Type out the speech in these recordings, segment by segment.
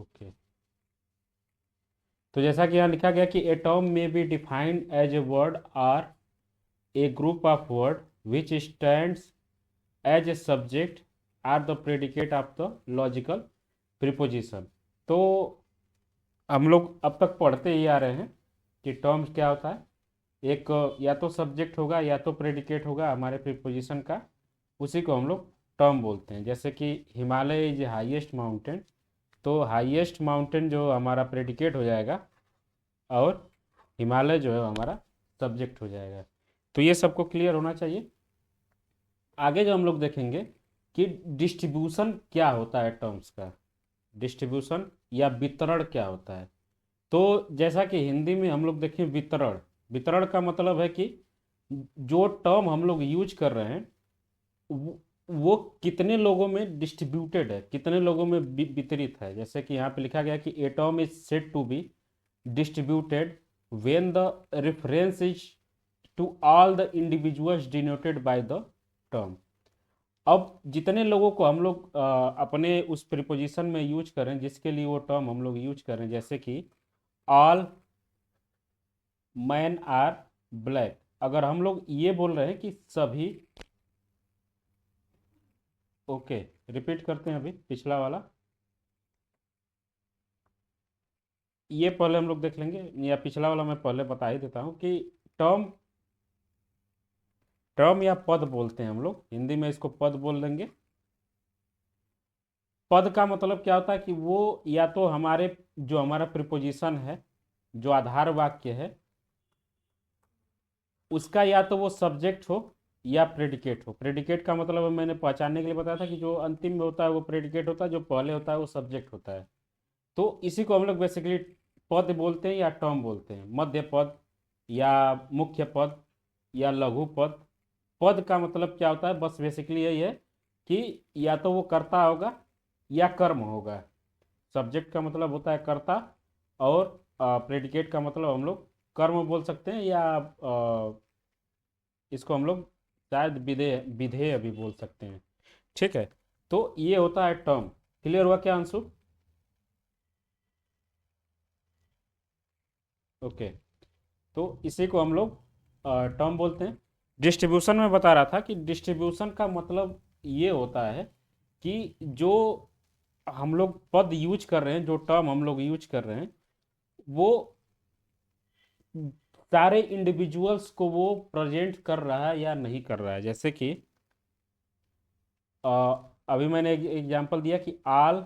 Okay, तो जैसा कि यहाँ लिखा गया कि a term may be defined as a word or a group of word which stands as a subject or the predicate of the logical proposition. तो हम लोग अब तक पढ़ते ही आ रहे हैं कि टर्म्स क्या होता है। एक या तो सब्जेक्ट होगा या तो प्रेडिकेट होगा हमारे प्रिपोजिशन का, उसी को हम लोग टर्म बोलते हैं। जैसे कि हिमालय इज हाईएस्ट माउंटेन, तो हाईएस्ट माउंटेन जो हमारा प्रेडिकेट हो जाएगा और हिमालय जो है वो हमारा सब्जेक्ट हो जाएगा। तो ये सबको क्लियर होना चाहिए। आगे जो हम लोग देखेंगे कि डिस्ट्रीब्यूशन क्या होता है टर्म्स का, डिस्ट्रीब्यूशन या वितरण क्या होता है। तो जैसा कि हिंदी में हम लोग देखें वितरण, वितरण का मतलब है कि जो टर्म हम लोग यूज कर रहे हैं वो कितने लोगों में डिस्ट्रीब्यूटेड है, कितने लोगों में वितरित है। जैसे कि यहाँ पे लिखा गया कि a term is said to be distributed when the reference is to all the individuals denoted by the term. अब जितने लोगों को हम लोग अपने उस प्रिपोजिशन में यूज करें जिसके लिए वो टर्म हम लोग यूज करें, जैसे कि ऑल मैन आर ब्लैक, अगर हम लोग ये बोल रहे हैं कि सभी, ओके रिपीट करते हैं अभी पिछला वाला, ये पहले हम लोग देख लेंगे, या पिछला वाला मैं पहले बता ही देता हूँ कि टर्म, टर्म या पद बोलते हैं हम लोग, हिंदी में इसको पद बोल देंगे। पद का मतलब क्या होता है कि वो या तो हमारे जो हमारा प्रिपोजिशन है, जो आधार वाक्य है, उसका या तो वो सब्जेक्ट हो या प्रेडिकेट हो। प्रेडिकेट का मतलब मैंने पहचानने के लिए बताया था कि जो अंतिम में होता है वो प्रेडिकेट होता है, जो पहले होता है वो सब्जेक्ट होता है। तो इसी को हम लोग बेसिकली पद बोलते हैं या टर्म बोलते हैं। मध्य पद या मुख्य पद या लघु पद। पद का मतलब क्या होता है, बस बेसिकली यही है कि या तो वो कर्ता होगा या कर्म होगा। सब्जेक्ट का मतलब होता है कर्ता, और प्रेडिकेट का मतलब हम लोग कर्म बोल सकते हैं, या इसको हम लोग शायद विधेय विधेय भी बोल सकते हैं। ठीक है, तो ये होता है टर्म। क्लियर हुआ क्या अंशु? ओके, तो इसी को हम लोग टर्म बोलते हैं। डिस्ट्रीब्यूशन में बता रहा था कि डिस्ट्रीब्यूशन का मतलब ये होता है कि जो हम लोग पद यूज कर रहे हैं, जो टर्म हम लोग यूज कर रहे हैं, वो सारे इंडिविजुअल्स को वो प्रेजेंट कर रहा है या नहीं कर रहा है। जैसे कि अ, अभी मैंने एक एग्जांपल दिया कि ऑल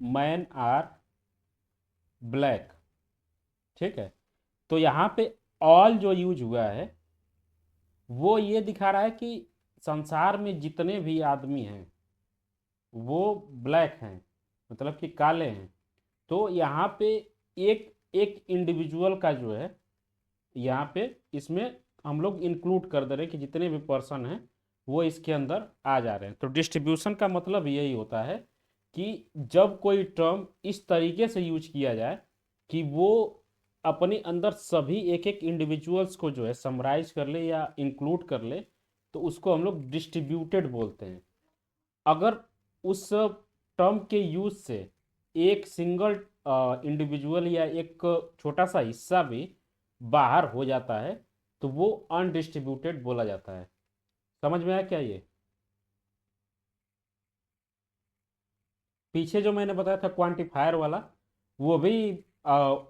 मैन आर ब्लैक। ठीक है, तो यहाँ पे ऑल जो यूज हुआ है वो ये दिखा रहा है कि संसार में जितने भी आदमी हैं वो ब्लैक हैं, मतलब कि काले हैं। तो यहाँ पे एक एक इंडिविजुअल का जो है, यहाँ पे इसमें हम लोग इंक्लूड कर दे रहे हैं कि जितने भी पर्सन हैं वो इसके अंदर आ जा रहे हैं। तो डिस्ट्रीब्यूशन का मतलब यही होता है कि जब कोई टर्म इस तरीके से यूज किया जाए कि वो अपने अंदर सभी एक एक इंडिविजुअल्स को जो है समराइज कर ले या इंक्लूड कर ले, तो उसको हम लोग डिस्ट्रीब्यूटेड बोलते हैं। अगर उस टर्म के यूज से एक सिंगल इंडिविजुअल या एक छोटा सा हिस्सा भी बाहर हो जाता है तो वो अनडिस्ट्रीब्यूटेड बोला जाता है। समझ में आया क्या ये? पीछे जो मैंने बताया था क्वांटिफायर वाला, वो भी अ,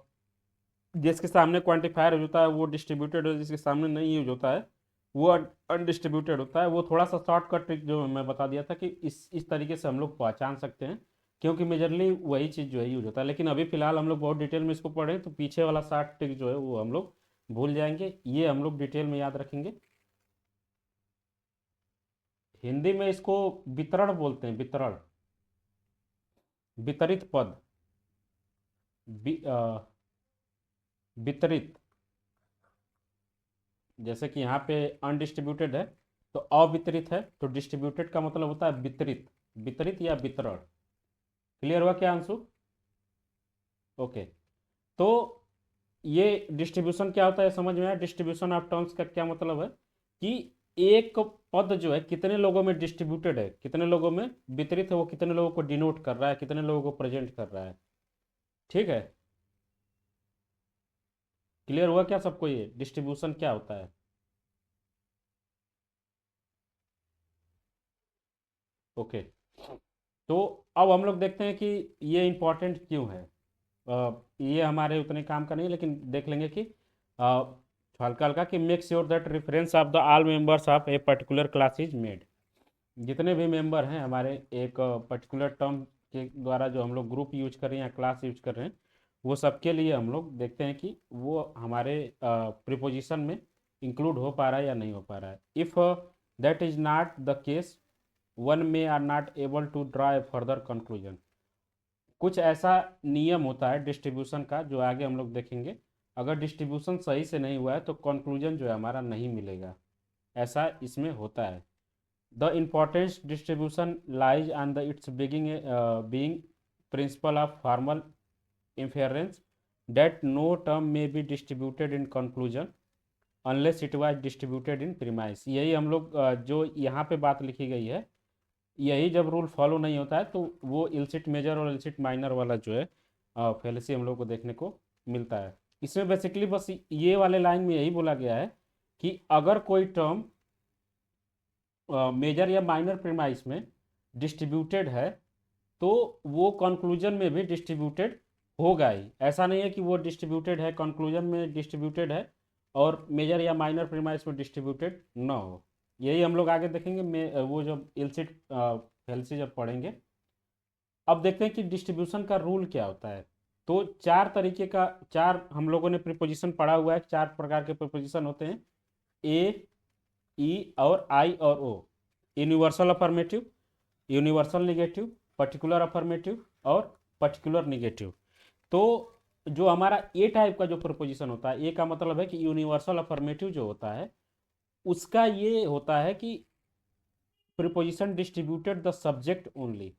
जिसके सामने क्वांटिफायर यूज होता है वो डिस्ट्रीब्यूटेड है, जिसके सामने नहीं यूज होता है वो अनडिस्ट्रीब्यूटेड होता है। वो थोड़ा सा शॉर्टकट ट्रिक जो मैं बता दिया था कि इस तरीके से हम लोग पहचान सकते हैं, क्योंकि मेजरली वही चीज़ जो है यूज होता है। लेकिन अभी फिलहाल हम लोग बहुत डिटेल में इसको पढ़ें तो पीछे वाला शॉर्ट ट्रिक जो है वो हम लोग भूल जाएंगे, ये हम लोग डिटेल में याद रखेंगे। हिंदी में इसको वितरण बोलते हैं, वितरण, वितरित पद, वितरित। जैसे कि यहाँ पे अनडिस्ट्रीब्यूटेड है तो अवितरित है, तो डिस्ट्रीब्यूटेड का मतलब होता है वितरित, वितरित या वितरण। क्लियर हुआ क्या अंशु? ओके, तो ये डिस्ट्रीब्यूशन क्या होता है समझ में आया? डिस्ट्रीब्यूशन ऑफ टर्म्स का क्या मतलब है कि एक पद जो है कितने लोगों में डिस्ट्रीब्यूटेड है, कितने लोगों में वितरित है, वो कितने लोगों को डिनोट कर रहा है, कितने लोगों को प्रेजेंट कर रहा है। ठीक है, क्लियर हुआ क्या सबको ये डिस्ट्रीब्यूशन क्या होता है? ओके, तो अब हम लोग देखते हैं कि ये इम्पोर्टेंट क्यों है। ये हमारे उतने काम का नहीं है, लेकिन देख लेंगे कि हल्का हल्का कि make sure that reference of the all members of a particular class is made. जितने भी मेंबर हैं हमारे एक पर्टिकुलर टर्म के द्वारा जो हम लोग ग्रुप यूज कर रहे हैं या क्लास यूज कर रहे हैं, वो सबके लिए हम लोग देखते हैं कि वो हमारे प्रिपोजिशन में इंक्लूड हो पा रहा है या नहीं हो पा रहा है। If that is not the case, one may or not able to draw a further conclusion. कुछ ऐसा नियम होता है डिस्ट्रीब्यूशन का जो आगे हम लोग देखेंगे। अगर डिस्ट्रीब्यूशन सही से नहीं हुआ है तो कंक्लूजन जो है हमारा नहीं मिलेगा, ऐसा इसमें होता है। The importance distribution lies on the its being principle of formal inference that no term may be distributed in conclusion unless it was distributed in premise। यही हम लोग जो यहाँ पे बात लिखी गई है, यही जब रूल फॉलो नहीं होता है तो वो इल्सिट मेजर और इल्सिट माइनर वाला जो है फेलेसी हम लोग को देखने को मिलता है। इसमें बेसिकली बस ये वाले लाइन में यही बोला गया है कि अगर कोई टर्म मेजर या माइनर प्रीमाइस में डिस्ट्रीब्यूटेड है तो वो कंक्लूजन में भी डिस्ट्रीब्यूटेड होगा ही। ऐसा नहीं है कि वो डिस्ट्रीब्यूटेड है कंक्लूजन में डिस्ट्रीब्यूटेड है और मेजर या माइनर प्रीमाइस में डिस्ट्रीब्यूटेड ना हो। यही हम लोग आगे देखेंगे वो जब इल्सिट फेल्सी जब पढ़ेंगे। अब देखते हैं कि डिस्ट्रीब्यूशन का रूल क्या होता है। तो चार तरीके का, चार हम लोगों ने प्रीपोजिशन पढ़ा हुआ है, चार प्रकार के प्रीपोजिशन होते हैं, ए, ई और आई और O. Universal affirmative, universal negative, particular affirmative और पर्टिकुलर निगेटिव। तो जो हमारा ए टाइप का जो प्रपोजिशन होता है, ए का मतलब है कि यूनिवर्सल अफर्मेटिव जो होता है उसका ये होता है कि preposition distributed the subject only.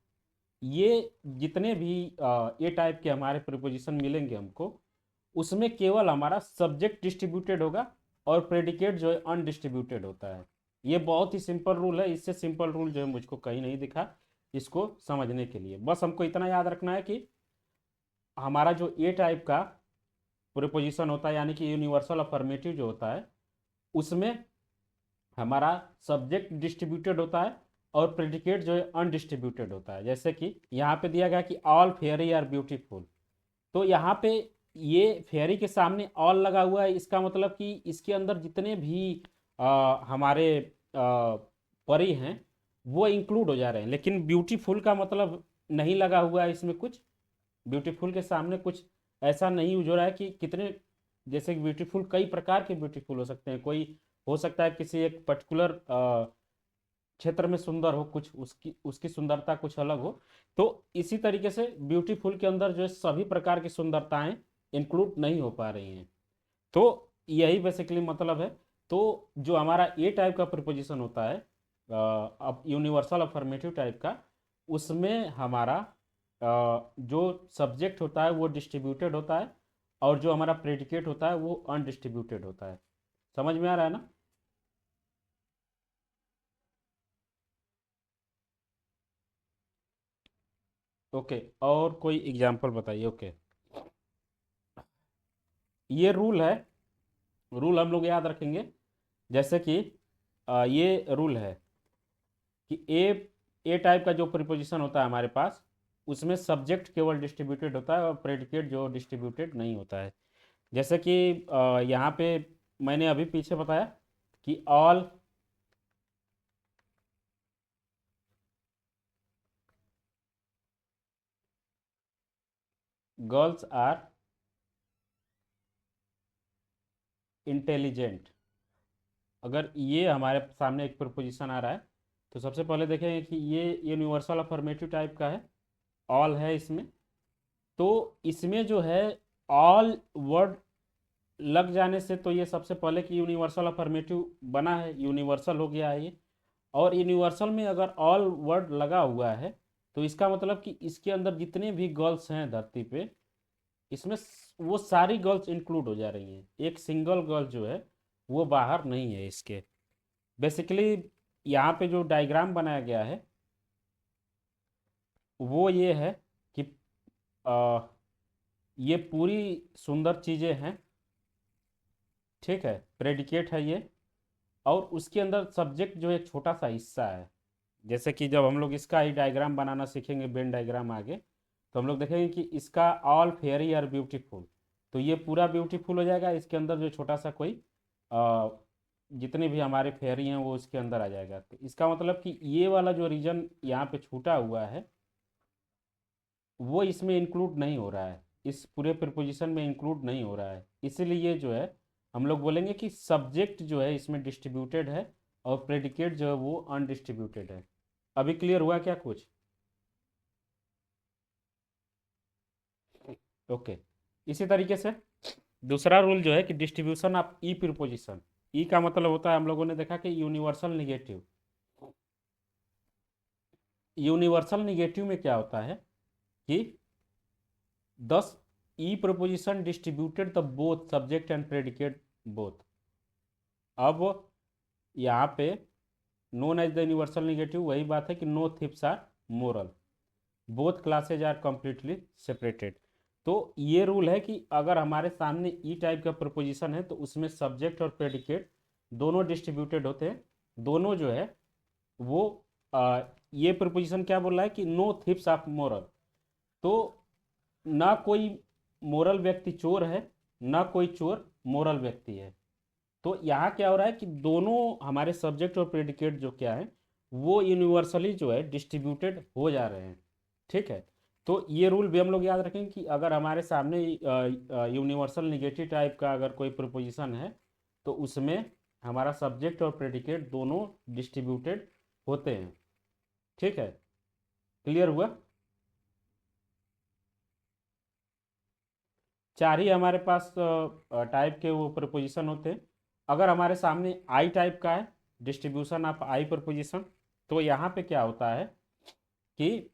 ये जितने भी ए टाइप के हमारे प्रिपोजिशन मिलेंगे हमको, उसमें केवल हमारा सब्जेक्ट डिस्ट्रीब्यूटेड होगा और प्रेडिकेट जो है अनडिस्ट्रीब्यूटेड होता है। ये बहुत ही सिंपल रूल है, इससे सिंपल रूल जो है मुझको कहीं नहीं दिखा इसको समझने के लिए। बस हमको इतना याद रखना है कि हमारा जो ए टाइप का प्रिपोजिशन होता है यानी कि यूनिवर्सल अफर्मेटिव जो होता है, उसमें हमारा सब्जेक्ट डिस्ट्रीब्यूटेड होता है और प्रेडिकेट जो है अनडिस्ट्रीब्यूटेड होता है। जैसे कि यहाँ पे दिया गया कि ऑल फेयरी आर ब्यूटीफुल, तो यहाँ पे ये फेयरी के सामने ऑल लगा हुआ है, इसका मतलब कि इसके अंदर जितने भी हमारे परी हैं वो इंक्लूड हो जा रहे हैं। लेकिन ब्यूटीफुल का मतलब नहीं लगा हुआ है इसमें कुछ, ब्यूटीफुल के सामने कुछ ऐसा नहीं यूज हो रहा है कि कितने, जैसे कि ब्यूटीफुल कई प्रकार के ब्यूटीफुल हो सकते हैं। कोई हो सकता है किसी एक पर्टिकुलर क्षेत्र में सुंदर हो, कुछ उसकी उसकी सुंदरता कुछ अलग हो। तो इसी तरीके से ब्यूटीफुल के अंदर जो है सभी प्रकार की सुंदरताएं इंक्लूड नहीं हो पा रही हैं। तो यही बेसिकली मतलब है। तो जो हमारा ए टाइप का प्रिपोजिशन होता है, अब यूनिवर्सल अफर्मेटिव टाइप का, उसमें हमारा जो सब्जेक्ट होता है वो डिस्ट्रीब्यूटेड होता है और जो हमारा प्रेडिकेट होता है वो अनडिस्ट्रीब्यूटेड होता है। समझ में आ रहा है ना? ओके, और कोई एग्जांपल बताइए। ओके, ये रूल है, रूल हम लोग याद रखेंगे। जैसे कि ये रूल है कि ए टाइप का जो प्रीपोजिशन होता है हमारे पास, उसमें सब्जेक्ट केवल डिस्ट्रीब्यूटेड होता है और प्रेडिकेट जो डिस्ट्रीब्यूटेड नहीं होता है। जैसे कि यहाँ पे मैंने अभी पीछे बताया कि ऑल गर्ल्स आर इंटेलिजेंट। अगर ये हमारे सामने एक प्रपोजिशन आ रहा है तो सबसे पहले देखेंगे कि ये यूनिवर्सल अफर्मेटिव टाइप का है, ऑल है इसमें। तो इसमें जो है ऑल वर्ड लग जाने से तो ये सबसे पहले कि यूनिवर्सल अफर्मेटिव बना है, यूनिवर्सल हो गया है ये। और यूनिवर्सल में अगर ऑल वर्ड लगा हुआ है तो इसका मतलब कि इसके अंदर जितने भी गर्ल्स हैं धरती पे, इसमें वो सारी गर्ल्स इंक्लूड हो जा रही हैं। एक सिंगल गर्ल जो है वो बाहर नहीं है इसके। बेसिकली यहाँ पे जो डायग्राम बनाया गया है वो ये है कि ये पूरी सुंदर चीज़ें हैं, ठीक है, प्रेडिकेट है ये। और उसके अंदर सब्जेक्ट जो एक छोटा सा हिस्सा है। जैसे कि जब हम लोग इसका ही डायग्राम बनाना सीखेंगे, वेन डायग्राम आगे, तो हम लोग देखेंगे कि इसका ऑल फेयरी आर ब्यूटीफुल, तो ये पूरा ब्यूटीफुल हो जाएगा। इसके अंदर जो छोटा सा कोई आ, जितने भी हमारे फेयरी हैं वो इसके अंदर आ जाएगा। तो इसका मतलब कि ये वाला जो रीजन यहाँ पे छूटा हुआ है वो इसमें इंक्लूड नहीं हो रहा है, इस पूरे प्रिपोजिशन में इंक्लूड नहीं हो रहा है। इसीलिए जो है हम लोग बोलेंगे कि सब्जेक्ट जो है इसमें डिस्ट्रीब्यूटेड है और प्रेडिकेट जो है वो अनडिस्ट्रीब्यूटेड है। अभी क्लियर हुआ क्या कुछ? ओके। इसी तरीके से दूसरा रूल जो है कि डिस्ट्रीब्यूशन ऑफ ई प्रिपोजिशन। ई का मतलब होता है, हम लोगों ने देखा कि यूनिवर्सल निगेटिव। यूनिवर्सल निगेटिव में क्या होता है कि thus E proposition distributed the both subject and predicate both. अब यहाँ पे known as the universal negative वही बात है कि no thieves are moral, both classes are completely separated. तो ये रूल है कि अगर हमारे सामने ई टाइप का प्रपोजिशन है तो उसमें सब्जेक्ट और प्रेडिकेट दोनों डिस्ट्रीब्यूटेड होते हैं। दोनों जो है वो ये प्रपोजिशन क्या बोल रहा है कि नो थिप्स ऑफ मोरल, तो ना कोई मोरल व्यक्ति चोर है, ना कोई चोर मोरल व्यक्ति है। तो यहाँ क्या हो रहा है कि दोनों हमारे सब्जेक्ट और प्रेडिकेट जो क्या है वो यूनिवर्सली जो है डिस्ट्रीब्यूटेड हो जा रहे हैं, ठीक है। तो ये रूल भी हम लोग याद रखें कि अगर हमारे सामने यूनिवर्सल निगेटिव टाइप का अगर कोई प्रोपोजिशन है तो उसमें हमारा सब्जेक्ट और प्रेडिकेट दोनों डिस्ट्रीब्यूटेड होते हैं, ठीक है। क्लियर हुआ? चार ही हमारे पास टाइप के वो प्रपोजिशन होते हैं। अगर हमारे सामने आई टाइप का है, डिस्ट्रीब्यूशन ऑफ आई प्रपोजिशन, तो यहाँ पे क्या होता है कि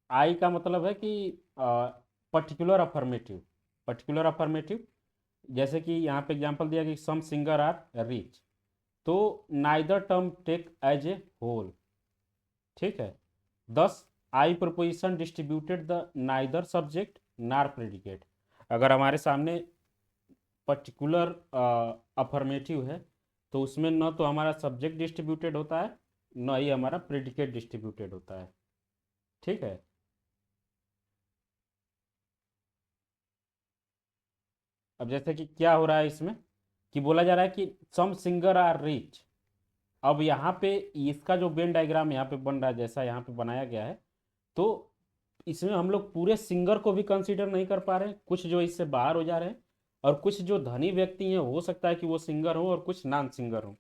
आई का मतलब है कि पर्टिकुलर अफर्मेटिव। पर्टिकुलर अफर्मेटिव, जैसे कि यहाँ पे एग्जांपल दिया कि सम सिंगर आर रिच, तो neither term take as a whole, ठीक है। Thus I proposition distributed the neither subject nor predicate. अगर हमारे सामने पर्टिकुलर अफर्मेटिव है तो उसमें न तो हमारा सब्जेक्ट डिस्ट्रीब्यूटेड होता है, न ही हमारा प्रेडिकेट डिस्ट्रीब्यूटेड होता है, ठीक है। अब जैसे कि क्या हो रहा है इसमें कि बोला जा रहा है कि सम सिंगर आर रिच। अब यहाँ पे इसका जो वेन डायग्राम यहाँ पे बन रहा है जैसा यहाँ पे बनाया गया है, तो इसमें हम लोग पूरे सिंगर को भी कंसीडर नहीं कर पा रहे हैं, कुछ जो इससे बाहर हो जा रहे हैं। और कुछ जो धनी व्यक्ति हैं हो सकता है कि वो सिंगर हो और कुछ नॉन सिंगर हो।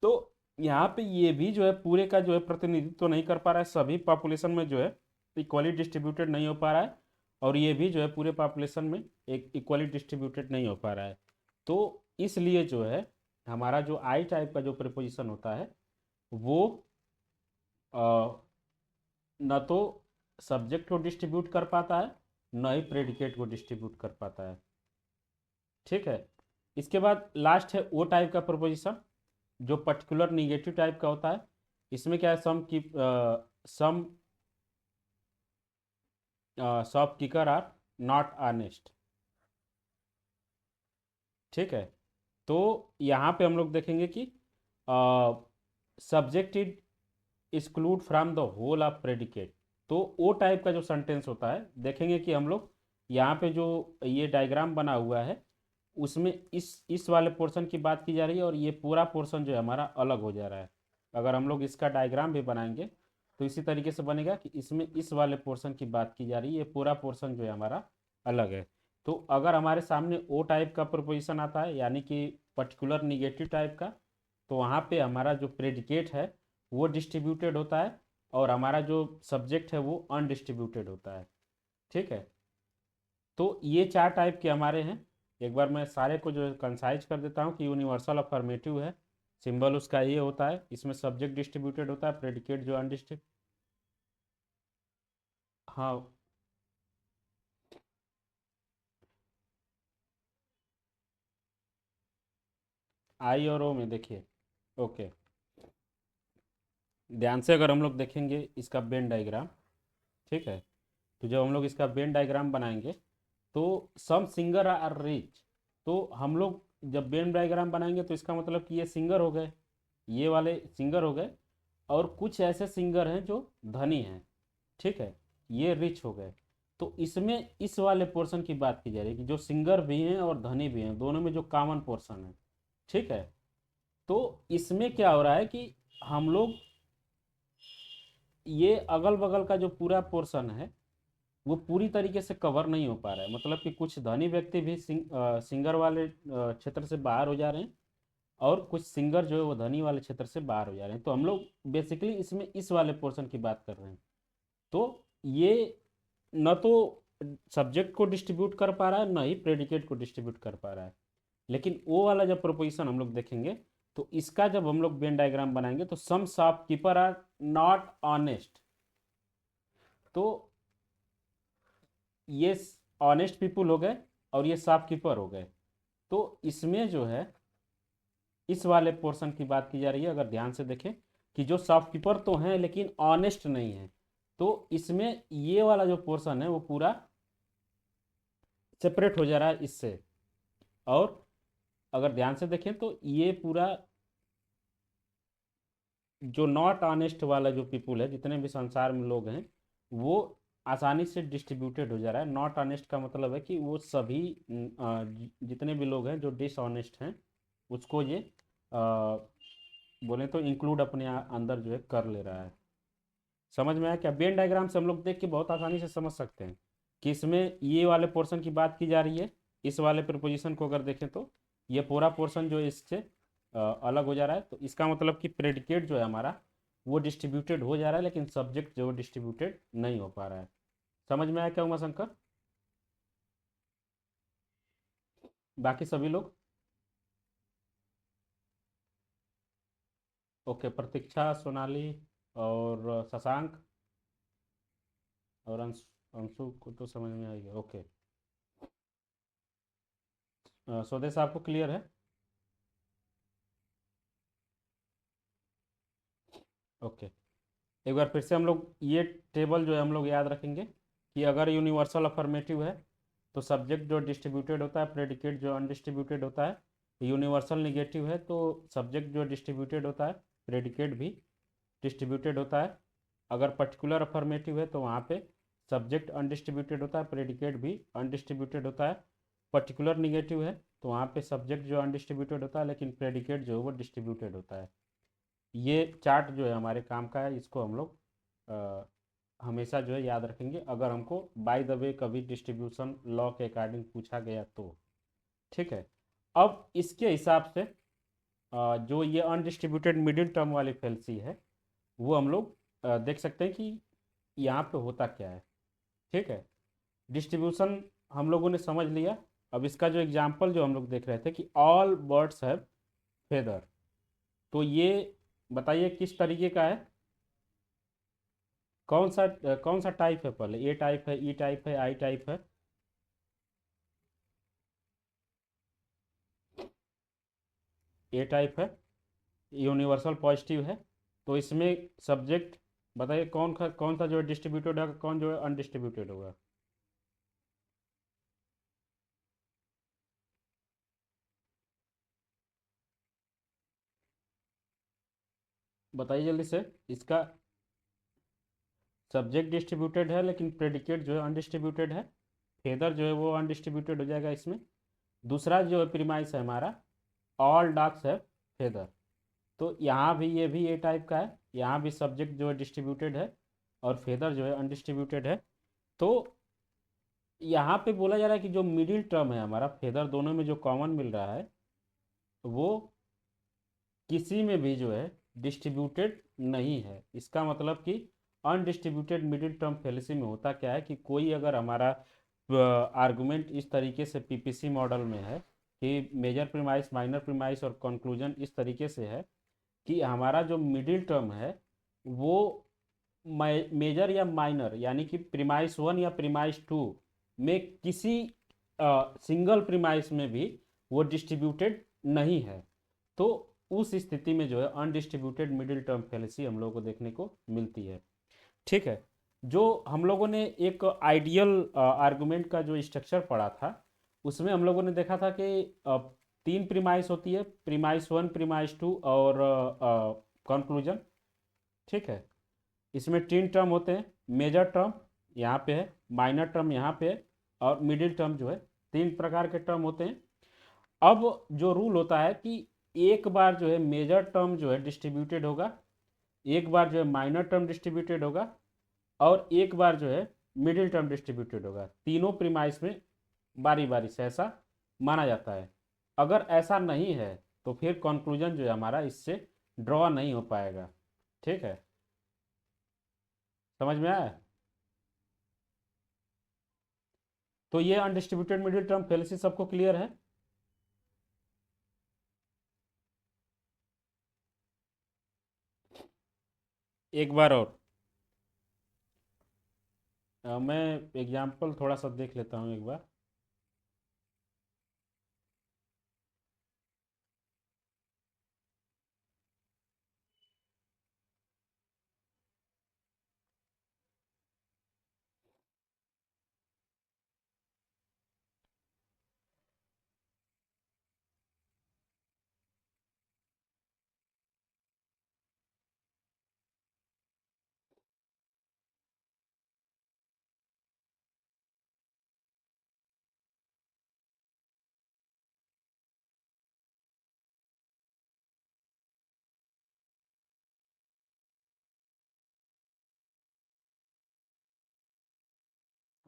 तो यहाँ पे ये भी जो है पूरे का जो है प्रतिनिधित्व तो नहीं कर पा रहा है, सभी पॉपुलेशन में जो है इक्वली डिस्ट्रीब्यूटेड नहीं हो पा रहा है। और ये भी जो है पूरे पॉपुलेशन में एक इक्वली डिस्ट्रीब्यूटेड नहीं हो पा रहा है। तो इसलिए जो है हमारा जो आई टाइप का जो प्रिपोजिशन होता है वो न तो सब्जेक्ट को डिस्ट्रीब्यूट कर पाता है, न ही प्रेडिकेट को डिस्ट्रीब्यूट कर पाता है, ठीक है। इसके बाद लास्ट है ओ टाइप का प्रोपोजिशन, जो पर्टिकुलर निगेटिव टाइप का होता है। इसमें क्या है, some shopkeepers are not honest, ठीक है। तो यहाँ पे हम लोग देखेंगे कि subject is exclude from the whole of predicate. तो ओ टाइप का जो सेंटेंस होता है देखेंगे कि हम लोग यहाँ पे जो ये डायग्राम बना हुआ है उसमें इस वाले पोर्शन की बात की जा रही है और ये पूरा पोर्शन जो है हमारा अलग हो जा रहा है। अगर हम लोग इसका डायग्राम भी बनाएंगे तो इसी तरीके से बनेगा कि इसमें इस वाले पोर्शन की बात की जा रही है, ये पूरा पोर्शन जो है हमारा अलग है। तो अगर हमारे सामने ओ टाइप का प्रपोजिशन आता है यानी कि पर्टिकुलर निगेटिव टाइप का, तो वहाँ पे हमारा जो प्रेडिकेट है वो डिस्ट्रीब्यूटेड होता है और हमारा जो सब्जेक्ट है वो अनडिस्ट्रीब्यूटेड होता है, ठीक है। तो ये चार टाइप के हमारे हैं। एक बार मैं सारे को जो है कंसाइज कर देता हूँ कि यूनिवर्सल अफर्मेटिव है, सिंबल उसका ये होता है, इसमें सब्जेक्ट डिस्ट्रीब्यूटेड होता है, प्रेडिकेट जो अनडिस्ट्रीब्यूटेड। हाँ, आई और ओ में देखिए। ओके, ध्यान से अगर हम लोग देखेंगे इसका वेन डायग्राम, ठीक है। तो जब हम लोग इसका वेन डायग्राम बनाएंगे तो सम सिंगर आर रिच, तो हम लोग जब वेन डायग्राम बनाएंगे तो इसका मतलब कि ये सिंगर हो गए, ये वाले सिंगर हो गए, और कुछ ऐसे सिंगर हैं जो धनी हैं, ठीक है, ये रिच हो गए। तो इसमें इस वाले पोर्शन की बात की जा रही है कि जो सिंगर भी हैं और धनी भी हैं, दोनों में जो कॉमन पोर्शन है, ठीक है। तो इसमें क्या हो रहा है कि हम लोग ये अगल बगल का जो पूरा पोर्शन है वो पूरी तरीके से कवर नहीं हो पा रहा है, मतलब कि कुछ धनी व्यक्ति भी सिंगर वाले क्षेत्र से बाहर हो जा रहे हैं, और कुछ सिंगर जो है वो धनी वाले क्षेत्र से बाहर हो जा रहे हैं। तो हम लोग बेसिकली इसमें इस वाले पोर्शन की बात कर रहे हैं। तो ये न तो सब्जेक्ट को डिस्ट्रीब्यूट कर पा रहा है, न ही प्रेडिकेट को डिस्ट्रीब्यूट कर पा रहा है। लेकिन वो वाला जब प्रोपोजिशन हम लोग देखेंगे तो इसका जब हम लोग वेन डायग्राम बनाएंगे तो सम शॉपकीपर आर नॉट ऑनेस्ट, तो ये ऑनेस्ट पीपुल हो गए और ये शॉपकीपर हो गए। तो इसमें जो है इस वाले पोर्शन की बात की जा रही है। अगर ध्यान से देखें कि जो शॉपकीपर तो हैं लेकिन ऑनेस्ट नहीं है, तो इसमें ये वाला जो पोर्शन है वो पूरा सेपरेट हो जा रहा है इससे। और अगर ध्यान से देखें तो ये पूरा जो नॉट ऑनेस्ट वाला जो पीपुल है, जितने भी संसार में लोग हैं, वो आसानी से डिस्ट्रीब्यूटेड हो जा रहा है। नॉट ऑनेस्ट का मतलब है कि वो सभी जितने भी लोग हैं जो डिसऑनेस्ट हैं उसको ये बोले तो इंक्लूड अपने अंदर जो है कर ले रहा है। समझ में आया क्या? वेन डायग्राम से हम लोग देख के बहुत आसानी से समझ सकते हैं कि इसमें ये वाले पोर्शन की बात की जा रही है। इस वाले प्रीपोजिशन को अगर देखें तो ये पूरा पोर्शन जो है इससे अलग हो जा रहा है, तो इसका मतलब कि प्रेडिकेट जो है हमारा वो डिस्ट्रीब्यूटेड हो जा रहा है, लेकिन सब्जेक्ट जो है डिस्ट्रीब्यूटेड नहीं हो पा रहा है। समझ में आया क्या उमा शंकर? बाकी सभी लोग ओके? प्रतीक्षा, सोनाली और शशांक और अंशु को तो समझ में आएगा। ओके, स्वदेश आपको क्लियर है? ओके, एक बार फिर से हम लोग ये टेबल जो है हम लोग याद रखेंगे कि अगर यूनिवर्सल अफर्मेटिव है तो सब्जेक्ट जो डिस्ट्रीब्यूटेड होता है, प्रेडिकेट जो अनडिस्ट्रीब्यूटेड होता है। यूनिवर्सल निगेटिव है तो सब्जेक्ट जो डिस्ट्रीब्यूटेड होता है, प्रेडिकेट भी डिस्ट्रीब्यूटेड होता है। अगर पर्टिकुलर अफर्मेटिव है तो वहाँ पे सब्जेक्ट अनडिस्ट्रीब्यूटेड होता है, प्रेडिकेट भी अनडिस्ट्रीब्यूटेड होता है। पर्टिकुलर निगेटिव है तो वहाँ पे सब्जेक्ट जो अनडिस्ट्रीब्यूटेड होता है लेकिन प्रेडिकेट जो है वो डिस्ट्रीब्यूटेड होता है। ये चार्ट जो है हमारे काम का है, इसको हम लोग हमेशा जो है याद रखेंगे अगर हमको बाय द वे कभी डिस्ट्रीब्यूशन लॉ के अकॉर्डिंग पूछा गया तो। ठीक है, अब इसके हिसाब से जो ये अनडिस्ट्रीब्यूटेड मिडिल टर्म वाली फैलेसी है वो हम लोग देख सकते हैं कि यहाँ पे होता क्या है। ठीक है, डिस्ट्रीब्यूशन हम लोगों ने समझ लिया। अब इसका जो एग्जाम्पल जो हम लोग देख रहे थे कि ऑल बर्ड्स हैव फेदर, तो ये बताइए किस तरीके का है, कौन सा टाइप है? पहले ए टाइप है, ई टाइप है, आई टाइप है? ए टाइप है, यूनिवर्सल पॉजिटिव है। तो इसमें सब्जेक्ट बताइए कौन सा जो है डिस्ट्रीब्यूटेड होगा, कौन जो है अनडिस्ट्रीब्यूटेड होगा? बताइए जल्दी से। इसका सब्जेक्ट डिस्ट्रीब्यूटेड है लेकिन प्रेडिकेट जो है अनडिस्ट्रीब्यूटेड है, फेदर जो है वो अनडिस्ट्रीब्यूटेड हो जाएगा इसमें। दूसरा जो है प्रीमाइस है हमारा, ऑल डॉग्स है फेदर, तो यहाँ भी ये भी ए टाइप का है, यहाँ भी सब्जेक्ट जो है डिस्ट्रीब्यूटेड है और फेदर जो है अनडिस्ट्रीब्यूटेड है। तो यहाँ पे बोला जा रहा है कि जो मिडिल टर्म है हमारा फेदर, दोनों में जो कॉमन मिल रहा है वो किसी में भी जो है डिस्ट्रीब्यूटेड नहीं है। इसका मतलब कि अनडिस्ट्रीब्यूटेड मिडिल टर्म फैलेसी में होता क्या है कि कोई अगर हमारा आर्गुमेंट इस तरीके से पीपीसी मॉडल में है कि मेजर प्रीमाइस, माइनर प्रीमाइस और कंक्लूजन इस तरीके से है कि हमारा जो मिडिल टर्म है वो मेजर या माइनर यानी कि प्रीमाइस 1 या प्रीमाइस 2 में किसी सिंगल प्रीमाइस में भी वो डिस्ट्रीब्यूटेड नहीं है। तो उस स्थिति में जो है अनडिस्ट्रीब्यूटेड मिडिल टर्म फैलेसी हम लोगों को देखने को मिलती है। ठीक है, जो हम लोगों ने एक आइडियल आर्गुमेंट का जो स्ट्रक्चर पढ़ा था, उसमें हम लोगों ने देखा था कि तीन प्रीमाइस होती है, प्रीमाइस वन, प्रीमाइस टू और कंक्लूजन। ठीक है। इसमें तीन टर्म होते हैं, मेजर टर्म यहाँ पे है, माइनर टर्म यहाँ पे है, और मिडिल टर्म जो है। तीन प्रकार के टर्म होते हैं। अब जो रूल होता है कि एक बार जो है मेजर टर्म जो है डिस्ट्रीब्यूटेड होगा, एक बार जो है माइनर टर्म डिस्ट्रीब्यूटेड होगा, और एक बार जो है मिडिल टर्म डिस्ट्रीब्यूटेड होगा। तीनों प्रीमाइस में बारी बारी से ऐसा माना जाता है। अगर ऐसा नहीं है तो फिर कंक्लूजन जो है हमारा इससे ड्रॉ नहीं हो पाएगा। ठीक है, समझ में आया? तो ये अनडिस्ट्रीब्यूटेड मिडिल टर्म फेलिसिस सबको क्लियर है? एक बार और मैं एग्जाम्पल थोड़ा सा देख लेता हूँ एक बार।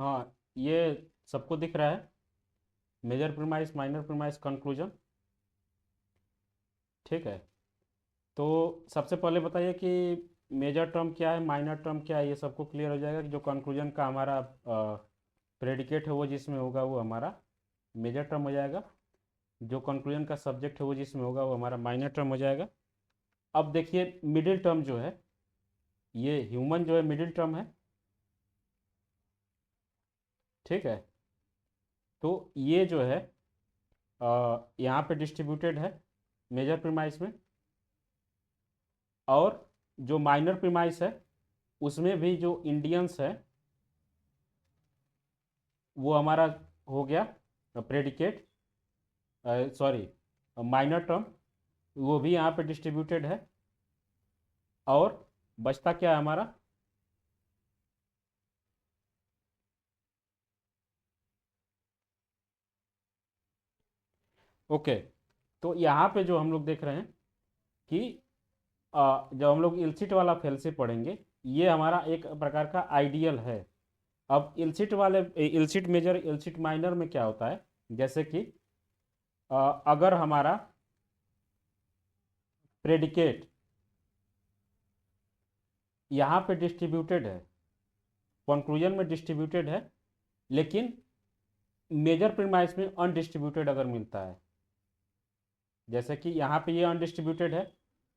हाँ, ये सबको दिख रहा है, major premise, minor premise, conclusion. ठीक है। तो सबसे पहले बताइए कि मेजर टर्म क्या है, माइनर टर्म क्या है, ये सबको क्लियर हो जाएगा कि जो कंक्लूजन का हमारा प्रेडिकेट है वो जिसमें होगा वो हमारा मेजर टर्म हो जाएगा, जो कंक्लूजन का सब्जेक्ट है वो जिसमें होगा वो हमारा माइनर टर्म हो जाएगा। अब देखिए मिडिल टर्म जो है, ये ह्यूमन जो है मिडिल टर्म है। ठीक है। तो ये जो है यहाँ पे डिस्ट्रीब्यूटेड है मेजर प्रीमाइस में, और जो माइनर प्रीमाइस है उसमें भी जो इंडियंस है वो हमारा हो गया प्रेडिकेट, सॉरी माइनर टर्म, वो भी यहाँ पे डिस्ट्रीब्यूटेड है। और बचता क्या है हमारा? ओके। तो यहाँ पे जो हम लोग देख रहे हैं कि जब हम लोग इलसिट वाला फेल्सिप पढ़ेंगे, ये हमारा एक प्रकार का आइडियल है। अब इलसिट वाले, इलसिट मेजर, इलसिट माइनर में क्या होता है, जैसे कि अगर हमारा प्रेडिकेट यहाँ पे डिस्ट्रीब्यूटेड है, कंक्लूजन में डिस्ट्रीब्यूटेड है, लेकिन मेजर प्रीमाइस में अनडिस्ट्रीब्यूटेड अगर मिलता है, जैसे कि यहाँ पे ये अनडिस्ट्रीब्यूटेड है,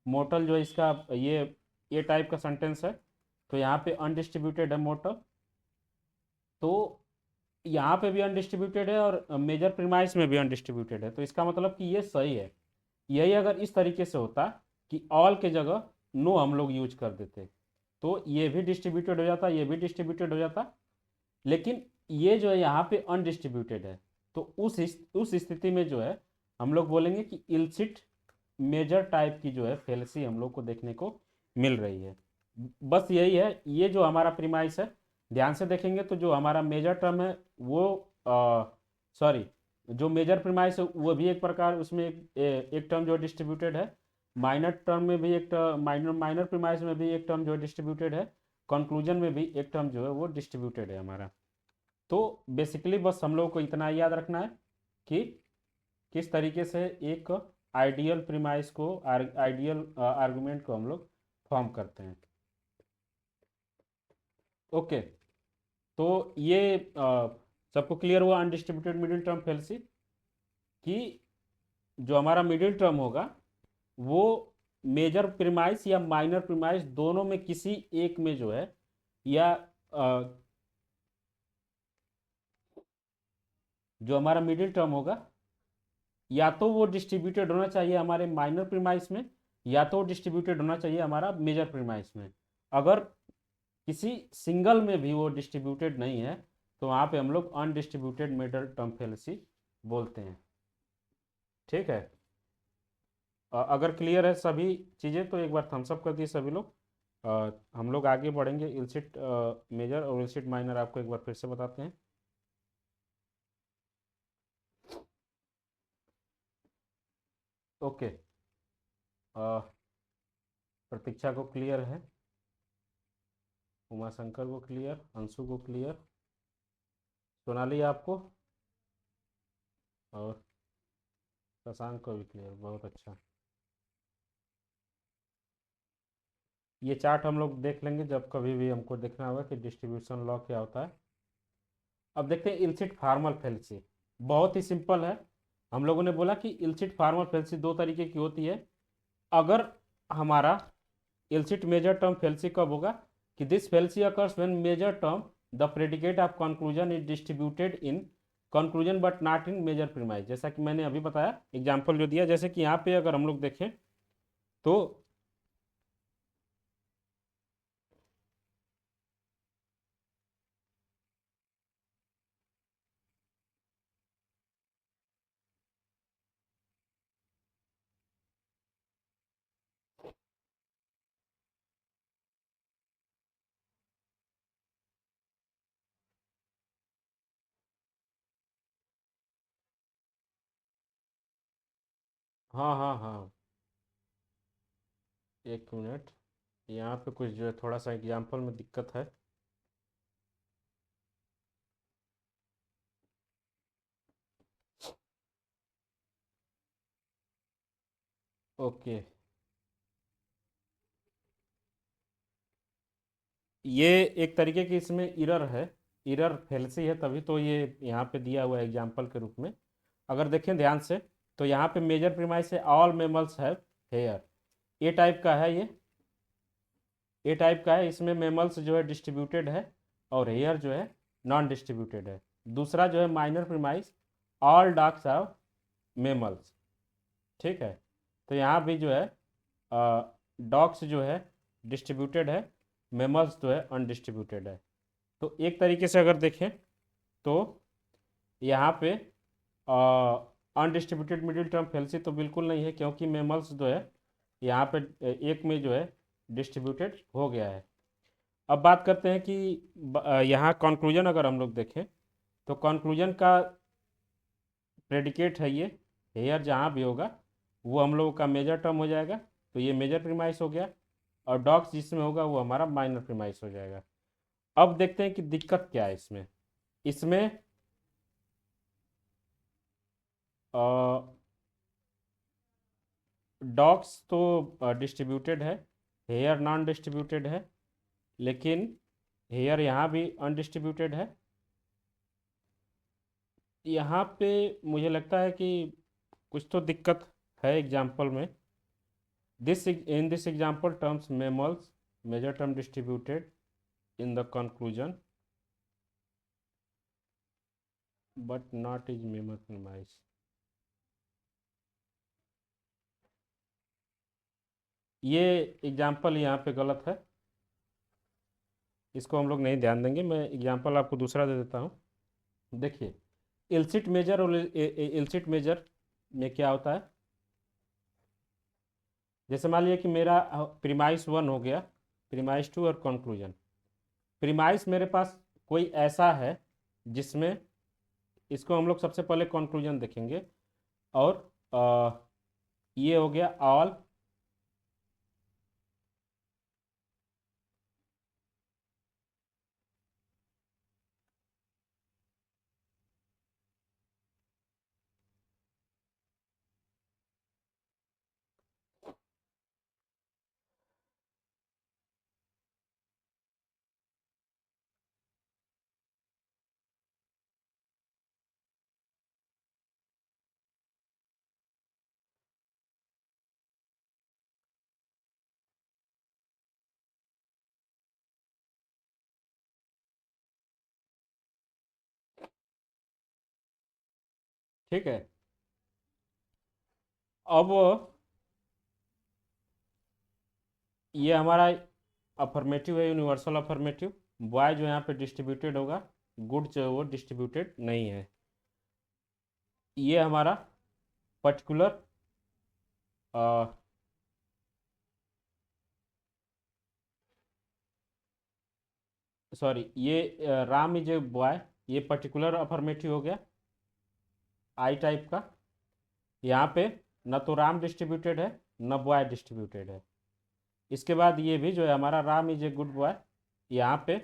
मोटल जो है इसका ये टाइप का सेंटेंस है, तो यहाँ पे अनडिस्ट्रीब्यूटेड है मोटल, तो यहाँ पे भी अनडिस्ट्रीब्यूटेड है और मेजर प्रीमाइस में भी अनडिस्ट्रीब्यूटेड है, तो इसका मतलब कि ये सही है। यही अगर इस तरीके से होता कि ऑल के जगह नो हम लोग यूज कर देते, तो ये भी डिस्ट्रीब्यूटेड हो जाता, ये भी डिस्ट्रीब्यूटेड हो जाता, लेकिन ये जो है यहाँ पे अनडिस्ट्रीब्यूटेड है। तो उस स्थिति में जो है हम लोग बोलेंगे कि इलसिट मेजर टाइप की जो है फेलेसी हम लोग को देखने को मिल रही है। बस यही है, ये जो हमारा प्रीमाइस है, ध्यान से देखेंगे तो जो हमारा मेजर टर्म है वो, सॉरी, जो मेजर प्रीमाइस है वो भी एक प्रकार, उसमें एक टर्म जो डिस्ट्रीब्यूटेड है, माइनर टर्म में भी एक माइनर माइनर प्रीमाइस में भी एक टर्म जो डिस्ट्रीब्यूटेड है, कंक्लूजन में भी एक टर्म जो है वो डिस्ट्रीब्यूटेड है हमारा। तो बेसिकली बस हम लोग को इतना याद रखना है कि किस तरीके से एक आइडियल प्रीमाइस को, आइडियल आर्गुमेंट को हम लोग फॉर्म करते हैं। ओके। तो ये सबको क्लियर हुआ अनडिस्ट्रीब्यूटेड मिडिल टर्म फेल्सी, कि जो हमारा मिडिल टर्म होगा वो मेजर प्रीमाइस या माइनर प्रीमाइस दोनों में किसी एक में जो है, या जो हमारा मिडिल टर्म होगा या तो वो डिस्ट्रीब्यूटेड होना चाहिए हमारे माइनर प्रीमाइस में, या तो डिस्ट्रीब्यूटेड होना चाहिए हमारा मेजर प्रीमाइस में। अगर किसी सिंगल में भी वो डिस्ट्रीब्यूटेड नहीं है, तो वहाँ पे हम लोग अनडिस्ट्रीब्यूटेड मिडल टर्म फैलेसी बोलते हैं। ठीक है। अगर क्लियर है सभी चीज़ें तो एक बार थम्स अप कर दिए सभी लोग। हम लोग आगे बढ़ेंगे। इल्सिट मेजर और इल्सिट माइनर आपको एक बार फिर से बताते हैं। ओके। प्रतीक्षा को क्लियर है, उमाशंकर को क्लियर, अंशु को क्लियर, सोनाली आपको, और शशांक को भी क्लियर। बहुत अच्छा। ये चार्ट हम लोग देख लेंगे जब कभी भी हमको देखना होगा कि डिस्ट्रीब्यूशन लॉ क्या होता है। अब देखते हैं इल्सिट फार्मल फेल्सी। बहुत ही सिंपल है। हम लोगों ने बोला कि इल्सिट फार्मल फेल्सी दो तरीके की होती है। अगर हमारा इल्सिट मेजर टर्म फेल्सी कब होगा कि this fallacy occurs when major term the predicate of conclusion is distributed in conclusion but not in major premise. जैसा कि मैंने अभी बताया एग्जांपल जो दिया, जैसे कि यहाँ पे अगर हम लोग देखें तो हाँ हाँ हाँ, एक मिनट। यहाँ पे कुछ जो है थोड़ा सा एग्जांपल में दिक्कत है। ओके, ये एक तरीके की इसमें इरर है, इरर फेल्सी है, तभी तो ये यहाँ पे दिया हुआ है एग्जांपल के रूप में। अगर देखें ध्यान से तो यहाँ पे मेजर प्रीमाइस है all mammals have hair. A type का है ये, ए टाइप का है। इसमें मेमल्स जो है डिस्ट्रीब्यूटेड है और हेयर जो है नॉन डिस्ट्रीब्यूटेड है। दूसरा जो है minor premise all dogs have mammals. ठीक है। तो यहाँ भी जो है डॉग्स जो है डिस्ट्रीब्यूटेड है, मेमल्स जो है अनडिस्ट्रीब्यूटेड है। तो एक तरीके से अगर देखें तो यहाँ पे अनडिस्ट्रीब्यूटेड मिडिल टर्म फेल्सी तो बिल्कुल नहीं है, क्योंकि मेमल्स जो है यहाँ पे एक में जो है डिस्ट्रीब्यूटेड हो गया है। अब बात करते हैं कि यहाँ कंक्लूजन अगर हम लोग देखें तो कंक्लूजन का प्रेडिकेट है ये, हेयर जहाँ भी होगा वो हम लोगों का मेजर टर्म हो जाएगा, तो ये मेजर प्रीमाइस हो गया। और डॉग्स जिसमें होगा वो हमारा माइनर प्रीमाइस हो जाएगा। अब देखते हैं कि दिक्कत क्या है इसमें। इसमें डॉग्स तो डिस्ट्रीब्यूटेड है, हेयर नॉन डिस्ट्रीब्यूटेड है, लेकिन हेयर यहाँ भी अनडिस्ट्रीब्यूटेड है। यहाँ पे मुझे लगता है कि कुछ तो दिक्कत है एग्जाम्पल में। This in this example terms mammals major term distributed in the conclusion but not is mammal premise. ये एग्जाम्पल यहाँ पे गलत है, इसको हम लोग नहीं ध्यान देंगे। मैं एग्जाम्पल आपको दूसरा दे देता हूँ। देखिए, इल्सिट मेजर और इल्सिट मेजर में क्या होता है। जैसे मान लिया कि मेरा प्रीमाइस वन हो गया, प्रीमाइस टू और कंक्लूजन। प्रीमाइस मेरे पास कोई ऐसा है जिसमें, इसको हम लोग सबसे पहले कंक्लूजन देखेंगे। और ये हो गया ऑल, ठीक है। अब ये हमारा अफर्मेटिव है, यूनिवर्सल अफर्मेटिव। बॉय जो यहाँ पे डिस्ट्रीब्यूटेड होगा, गुड जो है वो डिस्ट्रीब्यूटेड नहीं है। ये हमारा पर्टिकुलर सॉरी, ये राम इज ए बॉय, ये पर्टिकुलर अफर्मेटिव हो गया आई टाइप का। यहाँ पे न तो राम डिस्ट्रीब्यूटेड है न बॉय डिस्ट्रीब्यूटेड है। इसके बाद ये भी जो है हमारा Ram is a good boy, यहाँ पे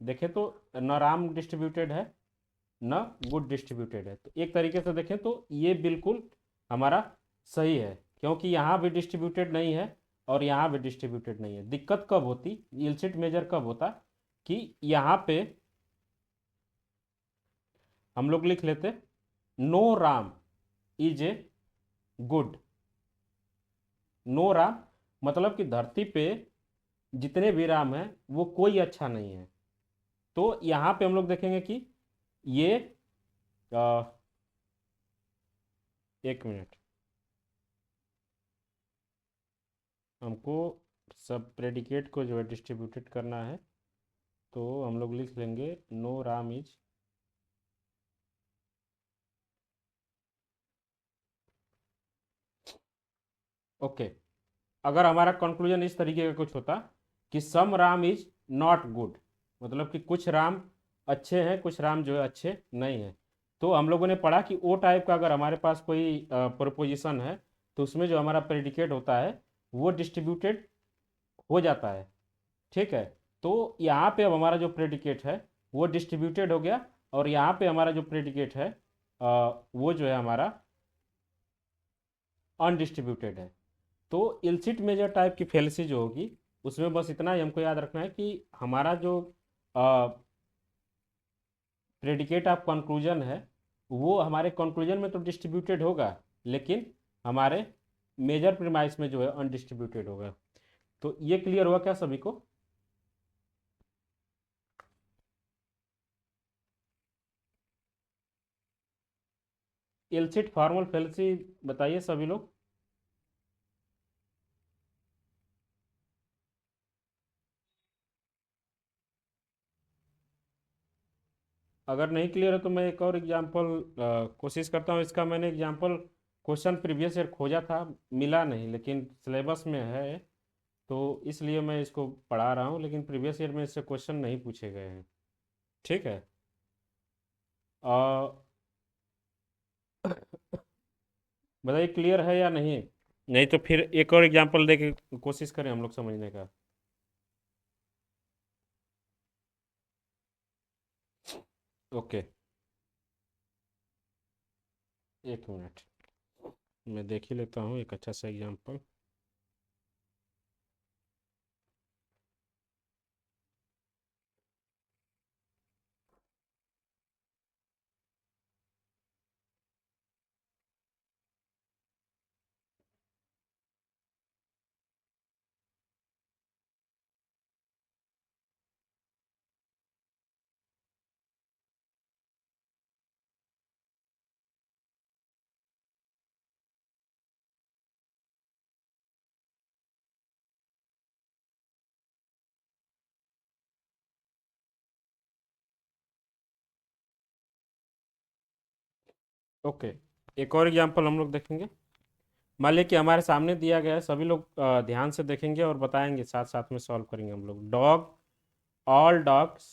देखें तो न राम डिस्ट्रीब्यूटेड है न गुड डिस्ट्रीब्यूटेड है। तो एक तरीके से देखें तो ये बिल्कुल हमारा सही है, क्योंकि यहाँ भी डिस्ट्रीब्यूटेड नहीं है और यहाँ भी डिस्ट्रीब्यूटेड नहीं है। दिक्कत कब होती, इल्सिट मेजर कब होता, कि यहाँ पे हम लोग लिख लेते no Ram is a good. No Ram मतलब कि धरती पे जितने भी राम हैं वो कोई अच्छा नहीं है। तो यहाँ पे हम लोग देखेंगे कि ये आ, एक मिनट, हमको सब प्रेडिकेट को जो है डिस्ट्रीब्यूटेड करना है, तो हम लोग लिख लेंगे नो राम इज ओके। अगर हमारा कंक्लूजन इस तरीके का कुछ होता कि सम राम इज नॉट गुड, मतलब कि कुछ राम अच्छे हैं, कुछ राम जो है अच्छे नहीं हैं, तो हम लोगों ने पढ़ा कि ओ टाइप का अगर हमारे पास कोई प्रोपोजिशन है तो उसमें जो हमारा प्रेडिकेट होता है वो डिस्ट्रीब्यूटेड हो जाता है। ठीक है, तो यहाँ पे अब हमारा जो प्रेडिकेट है वो डिस्ट्रीब्यूटेड हो गया, और यहाँ पे हमारा जो प्रेडिकेट है वो जो है हमारा अनडिस्ट्रीब्यूटेड है। तो इल्सिट मेजर टाइप की फेलिसी जो होगी उसमें बस इतना ही हमको याद रखना है कि हमारा जो प्रेडिकेट ऑफ कंक्लूजन है वो हमारे कंक्लूजन में तो डिस्ट्रीब्यूटेड होगा, लेकिन हमारे मेजर प्रीमाइस में जो है अनडिस्ट्रीब्यूटेड होगा। तो ये क्लियर हुआ क्या सभी को? इल्सिट फॉर्मल फेलिसी बताइए सभी लोग। अगर नहीं क्लियर है तो मैं एक और एग्जांपल कोशिश करता हूँ इसका। मैंने एग्जांपल क्वेश्चन प्रीवियस ईयर खोजा था, मिला नहीं, लेकिन सिलेबस में है तो इसलिए मैं इसको पढ़ा रहा हूँ, लेकिन प्रीवियस ईयर में इससे क्वेश्चन नहीं पूछे गए हैं। ठीक है, अ, बताइए क्लियर है या नहीं? नहीं तो फिर एक और एग्जांपल दे के कोशिश करें हम लोग समझने का। ओके, एक मिनट, मैं देख ही लेता हूँ एक अच्छा सा एग्जांपल। ओके, एक और एग्जांपल हम लोग देखेंगे। मान लिया कि हमारे सामने दिया गया है, सभी लोग ध्यान से देखेंगे और बताएंगे, साथ साथ में सॉल्व करेंगे हम लोग। Dog, all dogs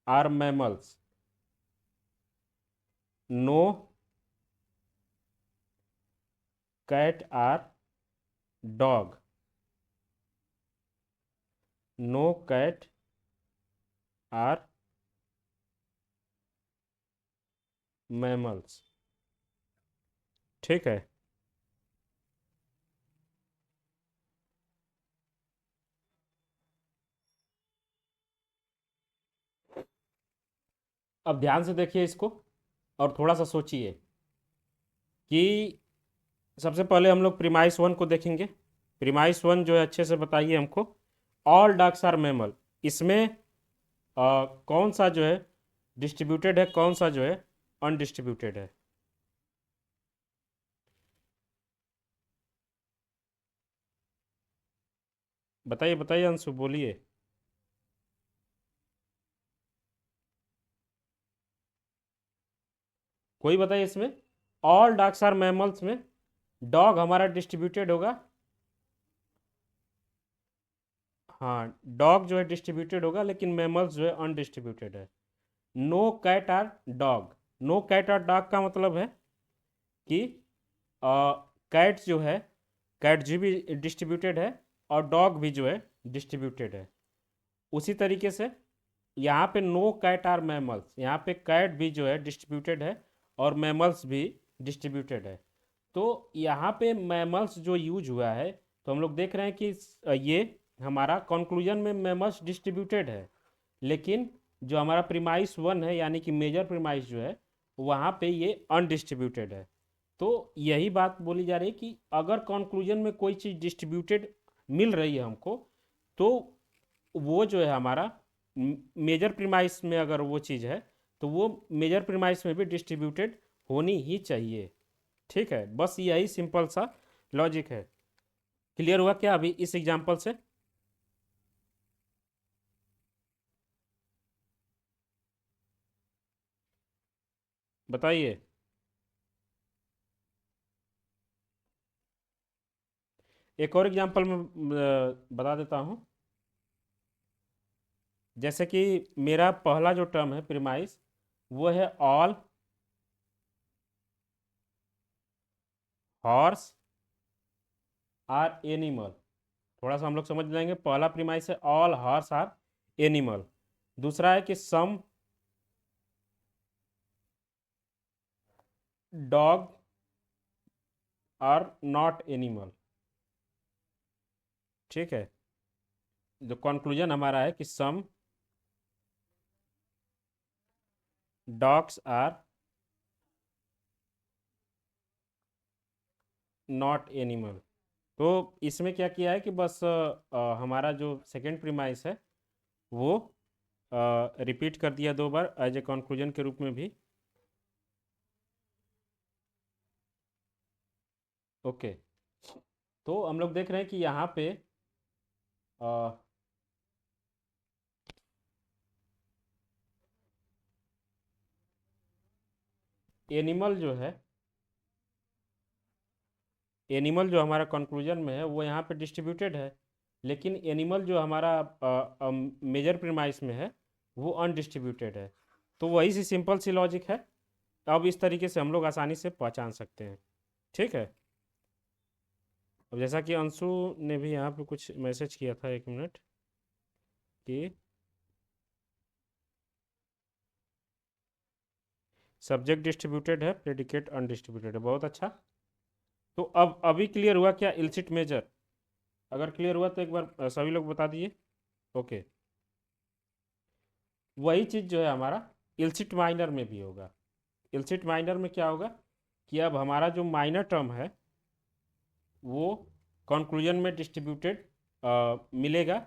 are mammals, no cat are dog, no cat are mammals. ठीक है, अब ध्यान से देखिए इसको और थोड़ा सा सोचिए कि सबसे पहले हम लोग प्रीमाइस वन को देखेंगे। प्रीमाइस वन जो है अच्छे से बताइए हमको। ऑल डॉग्स आर मैमल, इसमें कौन सा जो है डिस्ट्रीब्यूटेड है, कौन सा जो है अनडिस्ट्रीब्यूटेड है? बताइए बताइए अंशु, बोलिए। कोई बताइए इसमें। ऑल डॉग्स आर मैमल्स में डॉग हमारा डिस्ट्रीब्यूटेड होगा। हाँ, डॉग जो है डिस्ट्रीब्यूटेड होगा, लेकिन मैमल्स जो है अनडिस्ट्रीब्यूटेड है। No cat are dog. No cat are dog का मतलब है कि कैट जो है, कैट जी भी डिस्ट्रीब्यूटेड है और डॉग भी जो है डिस्ट्रीब्यूटेड है। उसी तरीके से यहाँ पे नो कैट आर मैमल्स, यहाँ पे कैट भी जो है डिस्ट्रीब्यूटेड है और मैमल्स भी डिस्ट्रीब्यूटेड है। तो यहाँ पे मैमल्स जो यूज हुआ है, तो हम लोग देख रहे हैं कि ये हमारा कंक्लूजन में मैमल्स डिस्ट्रीब्यूटेड है, लेकिन जो हमारा प्रीमाइस वन है यानी कि मेजर प्रीमाइस जो है, वहाँ पे ये अनडिस्ट्रीब्यूटेड है। तो यही बात बोली जा रही है कि अगर कंक्लूजन में कोई चीज़ डिस्ट्रीब्यूटेड मिल रही है हमको, तो वो जो है हमारा मेजर प्रीमाइस में अगर वो चीज़ है, तो वो मेजर प्रीमाइस में भी डिस्ट्रीब्यूटेड होनी ही चाहिए। ठीक है, बस यही सिंपल सा लॉजिक है। क्लियर हुआ क्या अभी इस एग्जांपल से? बताइए। एक और एग्जांपल में बता देता हूँ। जैसे कि मेरा पहला जो टर्म है प्रीमाइस, वो है ऑल हॉर्स आर एनिमल। थोड़ा सा हम लोग समझ लेंगे। पहला प्रीमाइस है ऑल हॉर्स आर एनिमल। दूसरा है कि some dog are not animal. ठीक है, जो कंक्लूजन हमारा है कि some dogs are not animal. तो इसमें क्या किया है कि बस हमारा जो सेकेंड प्रीमाइस है वो रिपीट कर दिया दो बार एज ए कंक्लूजन के रूप में भी। ओके, तो हम लोग देख रहे हैं कि यहाँ पे एनिमल जो है, एनिमल जो हमारा कंक्लूजन में है वो यहाँ पे डिस्ट्रीब्यूटेड है, लेकिन एनिमल जो हमारा मेजर प्रीमाइस में है वो अनडिस्ट्रीब्यूटेड है। तो वही सी सिंपल सी लॉजिक है। अब इस तरीके से हम लोग आसानी से पहचान सकते हैं। ठीक है, अब जैसा कि अंशु ने भी यहाँ पे कुछ मैसेज किया था, एक मिनट, कि सब्जेक्ट डिस्ट्रीब्यूटेड है, प्रेडिकेट अनडिस्ट्रीब्यूटेड है। बहुत अच्छा। तो अब अभी क्लियर हुआ क्या इल्सिट मेजर? अगर क्लियर हुआ तो एक बार सभी लोग बता दिए। ओके, वही चीज़ जो है हमारा इल्सिट माइनर में भी होगा। इल्सिट माइनर में क्या होगा कि अब हमारा जो माइनर टर्म है वो कंक्लूजन में डिस्ट्रीब्यूटेड मिलेगा,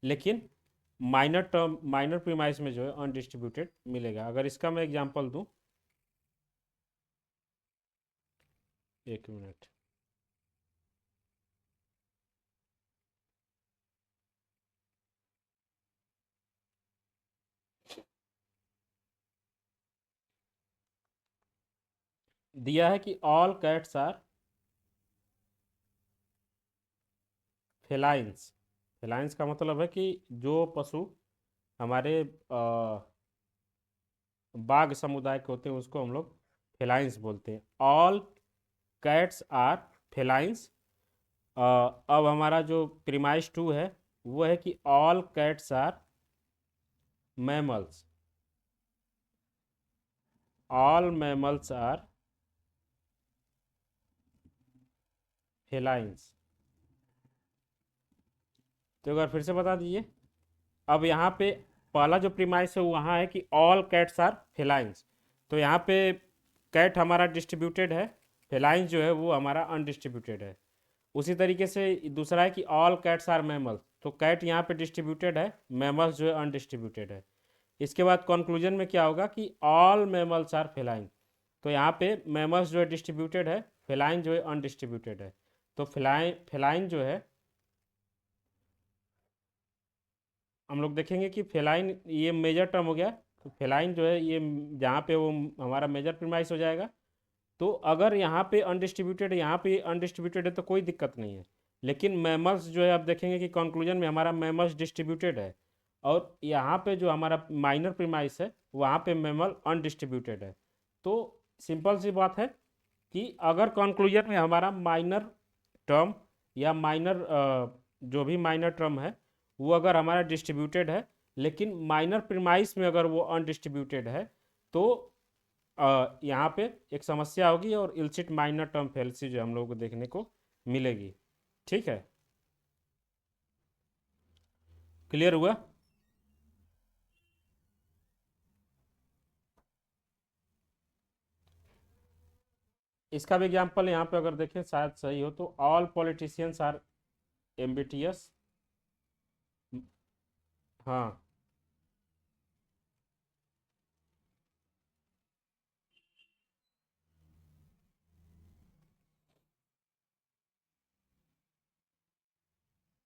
लेकिन माइनर टर्म, माइनर प्रीमाइस में जो है अनडिस्ट्रीब्यूटेड मिलेगा। अगर इसका मैं एग्जांपल दूं, एक मिनट, दिया है कि ऑल कैट्स आर फेलाइंस। फेलाइंस का मतलब है कि जो पशु हमारे बाघ समुदाय के होते हैं उसको हम लोग फेलाइंस बोलते हैं। All cats are felines. अब हमारा जो प्रीमाइस टू है वो है कि all cats are mammals. All mammals are felines. तो एक बार फिर से बता दीजिए। अब यहाँ पे पहला जो प्रीमाइस है वहाँ है कि ऑल कैट्स आर फेलाइंस। तो यहाँ पे कैट हमारा डिस्ट्रीब्यूटेड है, फेलाइंस जो है वो हमारा अनडिस्ट्रीब्यूटेड है। उसी तरीके से दूसरा है कि ऑल कैट्स आर मैमल्स। तो कैट यहाँ पे डिस्ट्रीब्यूटेड है, मैमल्स जो है अनडिस्ट्रीब्यूटेड है। इसके बाद कंक्लूजन में क्या होगा कि ऑल मैमल्स आर फेलाइन। तो यहाँ पे मैमल्स जो है डिस्ट्रीब्यूटेड है, फेलाइन जो है अनडिस्ट्रीब्यूटेड है। तो फेलाइन फेलाइन जो है हम लोग देखेंगे कि फेलाइन ये मेजर टर्म हो गया, तो फेलाइन जो है ये जहाँ पे वो हमारा मेजर प्रीमाइस हो जाएगा। तो अगर यहाँ पे अनडिस्ट्रीब्यूटेड, यहाँ पे अनडिस्ट्रीब्यूटेड है तो कोई दिक्कत नहीं है। लेकिन मैमल्स जो है आप देखेंगे कि कंक्लूजन में हमारा मैमल्स डिस्ट्रीब्यूटेड है, और यहाँ पे जो हमारा माइनर प्रीमाइस है वहाँ पे मैमल अनडिस्ट्रीब्यूटेड है। तो सिंपल सी बात है कि अगर कंक्लूजन में हमारा माइनर टर्म या माइनर जो भी माइनर टर्म है वो अगर हमारा डिस्ट्रीब्यूटेड है, लेकिन माइनर प्रीमाइस में अगर वो अनडिस्ट्रीब्यूटेड है, तो यहाँ पे एक समस्या होगी और इल्सिट माइनर टर्म फेल्सी जो हम लोगों को देखने को मिलेगी। ठीक है, क्लियर हुआ? इसका भी एग्जाम्पल यहाँ पे अगर देखें शायद सही हो, तो ऑल पॉलिटिशियंस आर एम्बिटियस। हाँ।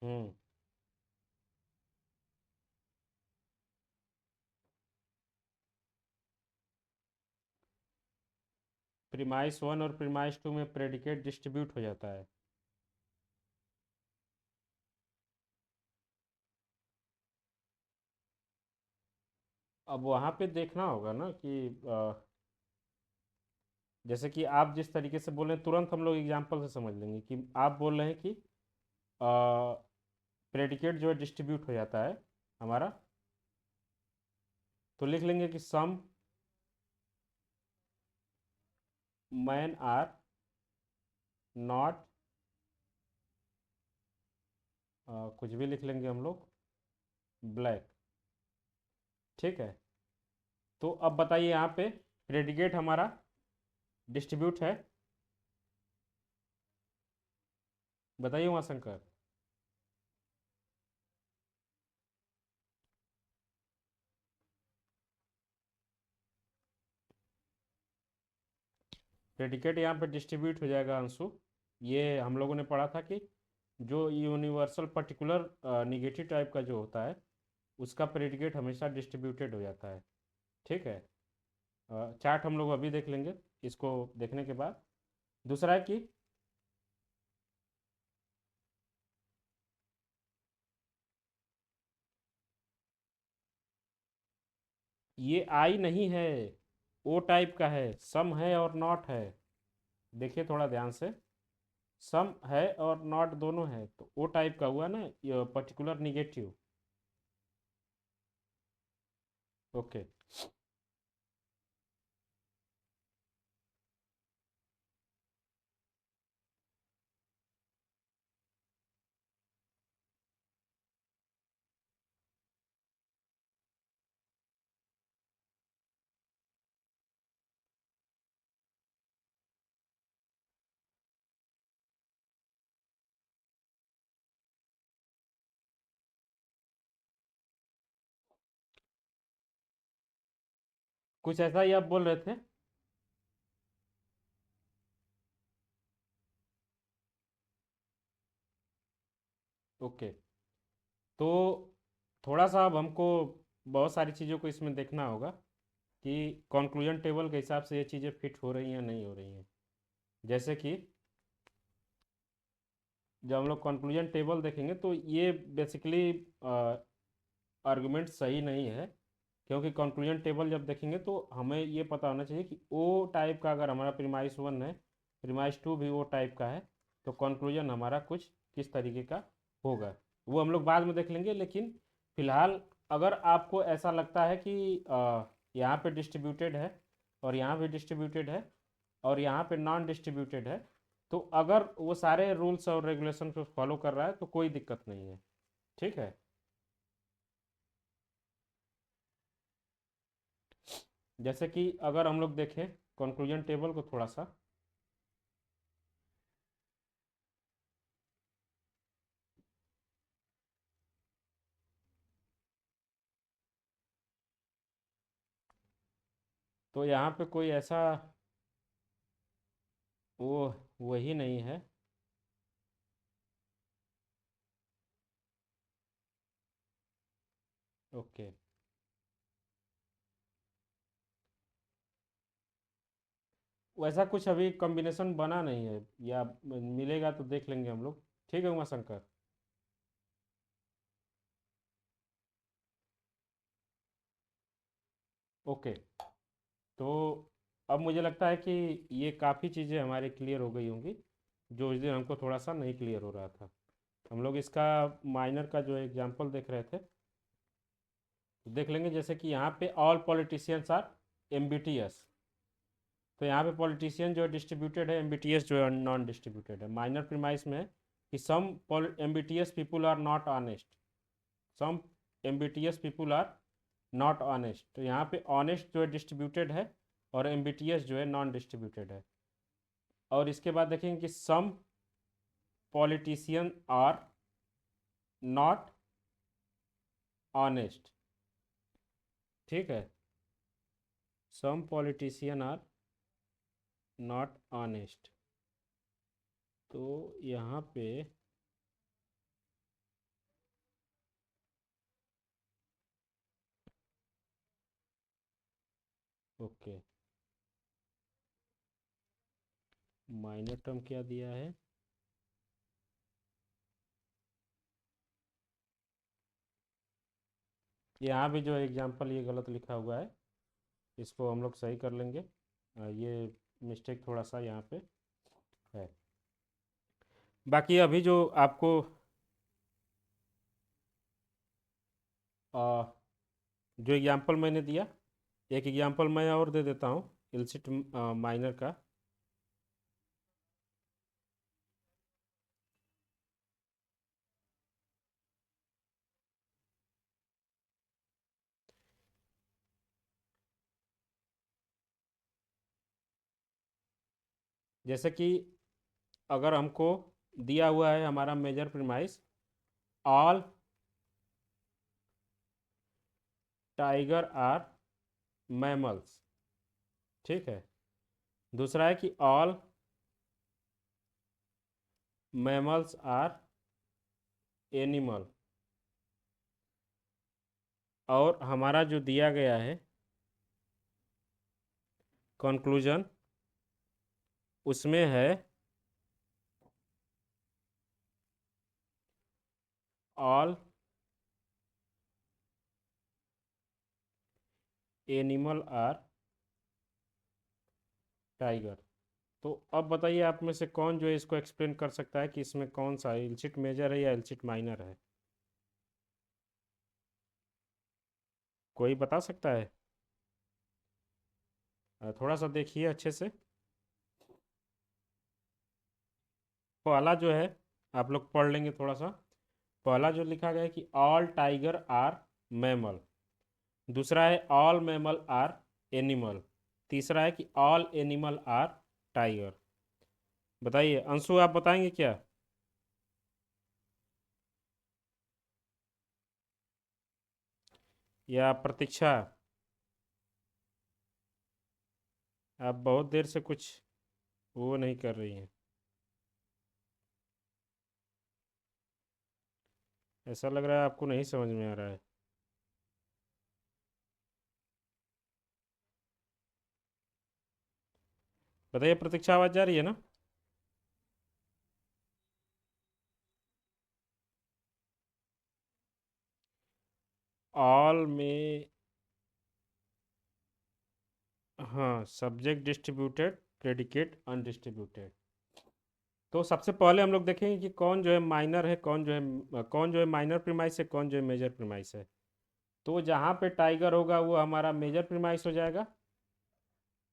हम्म। प्रीमाइस वन और प्रीमाइस टू में प्रेडिकेट डिस्ट्रीब्यूट हो जाता है। अब वहाँ पे देखना होगा ना कि जैसे कि आप जिस तरीके से बोल रहे हैं तुरंत हम लोग एग्जाम्पल से समझ लेंगे कि आप बोल रहे हैं कि प्रेडिकेट जो है डिस्ट्रीब्यूट हो जाता है हमारा, तो लिख लेंगे कि सम मैन आर नॉट, कुछ भी लिख लेंगे हम लोग, ब्लैक। ठीक है, तो अब बताइए यहाँ पे प्रेडिकेट हमारा डिस्ट्रीब्यूट है, बताइए वहाँ शंकर। प्रेडिकेट यहाँ पे डिस्ट्रीब्यूट हो जाएगा अंशु। ये हम लोगों ने पढ़ा था कि जो यूनिवर्सल पर्टिकुलर निगेटिव टाइप का जो होता है उसका प्रेडिकेट हमेशा डिस्ट्रीब्यूटेड हो जाता है। ठीक है, चार्ट हम लोग अभी देख लेंगे इसको देखने के बाद। दूसरा है कि ये आई नहीं है, ओ टाइप का है, सम है और नॉट है। देखिए थोड़ा ध्यान से, सम है और नॉट दोनों है, तो ओ टाइप का हुआ ना, ये पर्टिकुलर निगेटिव। ओके। कुछ ऐसा ही आप बोल रहे थे। ओके, तो थोड़ा सा अब हमको बहुत सारी चीज़ों को इसमें देखना होगा कि कंक्लूजन टेबल के हिसाब से ये चीज़ें फिट हो रही हैं या नहीं हो रही हैं। जैसे कि जब हम लोग कंक्लूजन टेबल देखेंगे तो ये बेसिकली आर्गुमेंट सही नहीं है, क्योंकि कंक्लूजन टेबल जब देखेंगे तो हमें ये पता होना चाहिए कि ओ टाइप का अगर हमारा प्रीमाइस वन है, प्रीमाइस टू भी ओ टाइप का है, तो कंक्लूजन हमारा कुछ किस तरीके का होगा वो हम लोग बाद में देख लेंगे। लेकिन फिलहाल अगर आपको ऐसा लगता है कि यहाँ पे डिस्ट्रीब्यूटेड है और यहाँ भी डिस्ट्रीब्यूटेड है और यहाँ पे नॉन डिस्ट्रीब्यूटेड है, तो अगर वो सारे रूल्स और रेगुलेशन को फॉलो कर रहा है तो कोई दिक्कत नहीं है। ठीक है, जैसे कि अगर हम लोग देखें कंक्लूजन टेबल को थोड़ा सा, तो यहाँ पे कोई ऐसा वो वही नहीं है। ओके, वैसा कुछ अभी कॉम्बिनेशन बना नहीं है, या मिलेगा तो देख लेंगे हम लोग। ठीक है उमा शंकर। ओके, तो अब मुझे लगता है कि ये काफ़ी चीज़ें हमारे क्लियर हो गई होंगी, जो उस दिन हमको थोड़ा सा नहीं क्लियर हो रहा था। हम लोग इसका माइनर का जो एग्जांपल देख रहे थे, तो देख लेंगे। जैसे कि यहाँ पे ऑल पॉलिटिशियंस आर एम्बिटियस, तो यहाँ पे पॉलिटिशियन जो है डिस्ट्रीब्यूटेड है, एम्बिटियस जो है नॉन डिस्ट्रीब्यूटेड है। माइनर प्रीमाइस में है कि some ambitious people are not honest, some ambitious people are not honest, तो यहाँ पे ऑनेस्ट जो है डिस्ट्रीब्यूटेड है, और एम्बिटियस जो है नॉन डिस्ट्रीब्यूटेड है। और इसके बाद देखेंगे कि सम पॉलिटिशियन आर नॉट ऑनेस्ट। ठीक है, सम पॉलिटिशियन आर नॉट ऑनेस्ट, तो यहाँ पे ओके, माइनर टर्म क्या दिया है, यहाँ भी जो एग्जांपल ये गलत लिखा हुआ है, इसको हम लोग सही कर लेंगे। ये मिस्टेक थोड़ा सा यहाँ पे है। बाकी अभी जो आपको आ, जो एग्जांपल मैंने दिया, एक एग्जांपल मैं और दे देता हूँ इल्सिट माइनर का। जैसे कि अगर हमको दिया हुआ है हमारा major premise, all tiger are mammals. ठीक है, दूसरा है कि ऑल मैमल्स आर एनिमल, और हमारा जो दिया गया है कंक्लूजन, उसमें है ऑल एनिमल आर टाइगर। तो अब बताइए आप में से कौन जो है इसको एक्सप्लेन कर सकता है कि इसमें कौन सा इल्सिट मेजर है या इल्सिट माइनर है? कोई बता सकता है? थोड़ा सा देखिए अच्छे से। पहला जो है आप लोग पढ़ लेंगे थोड़ा सा। पहला जो लिखा गया है कि ऑल टाइगर आर मैमल, दूसरा है ऑल मैमल आर एनिमल, तीसरा है कि ऑल एनिमल आर टाइगर। बताइए अंशु, आप बताएंगे क्या? या प्रतीक्षा? आप बहुत देर से कुछ वो नहीं कर रही हैं, ऐसा लग रहा है आपको नहीं समझ में आ रहा है। बताइए, प्रतीक्षा आवाज़ जा रही है ना? ऑल में, हाँ, सब्जेक्ट डिस्ट्रीब्यूटेड, प्रेडिकेट अनडिस्ट्रीब्यूटेड। तो सबसे पहले हम लोग देखेंगे कि कौन जो है माइनर है, कौन जो है माइनर प्रीमाइस है, कौन जो है मेजर प्रीमाइस है। तो जहाँ पे टाइगर होगा वो हमारा मेजर प्रीमाइस हो जाएगा,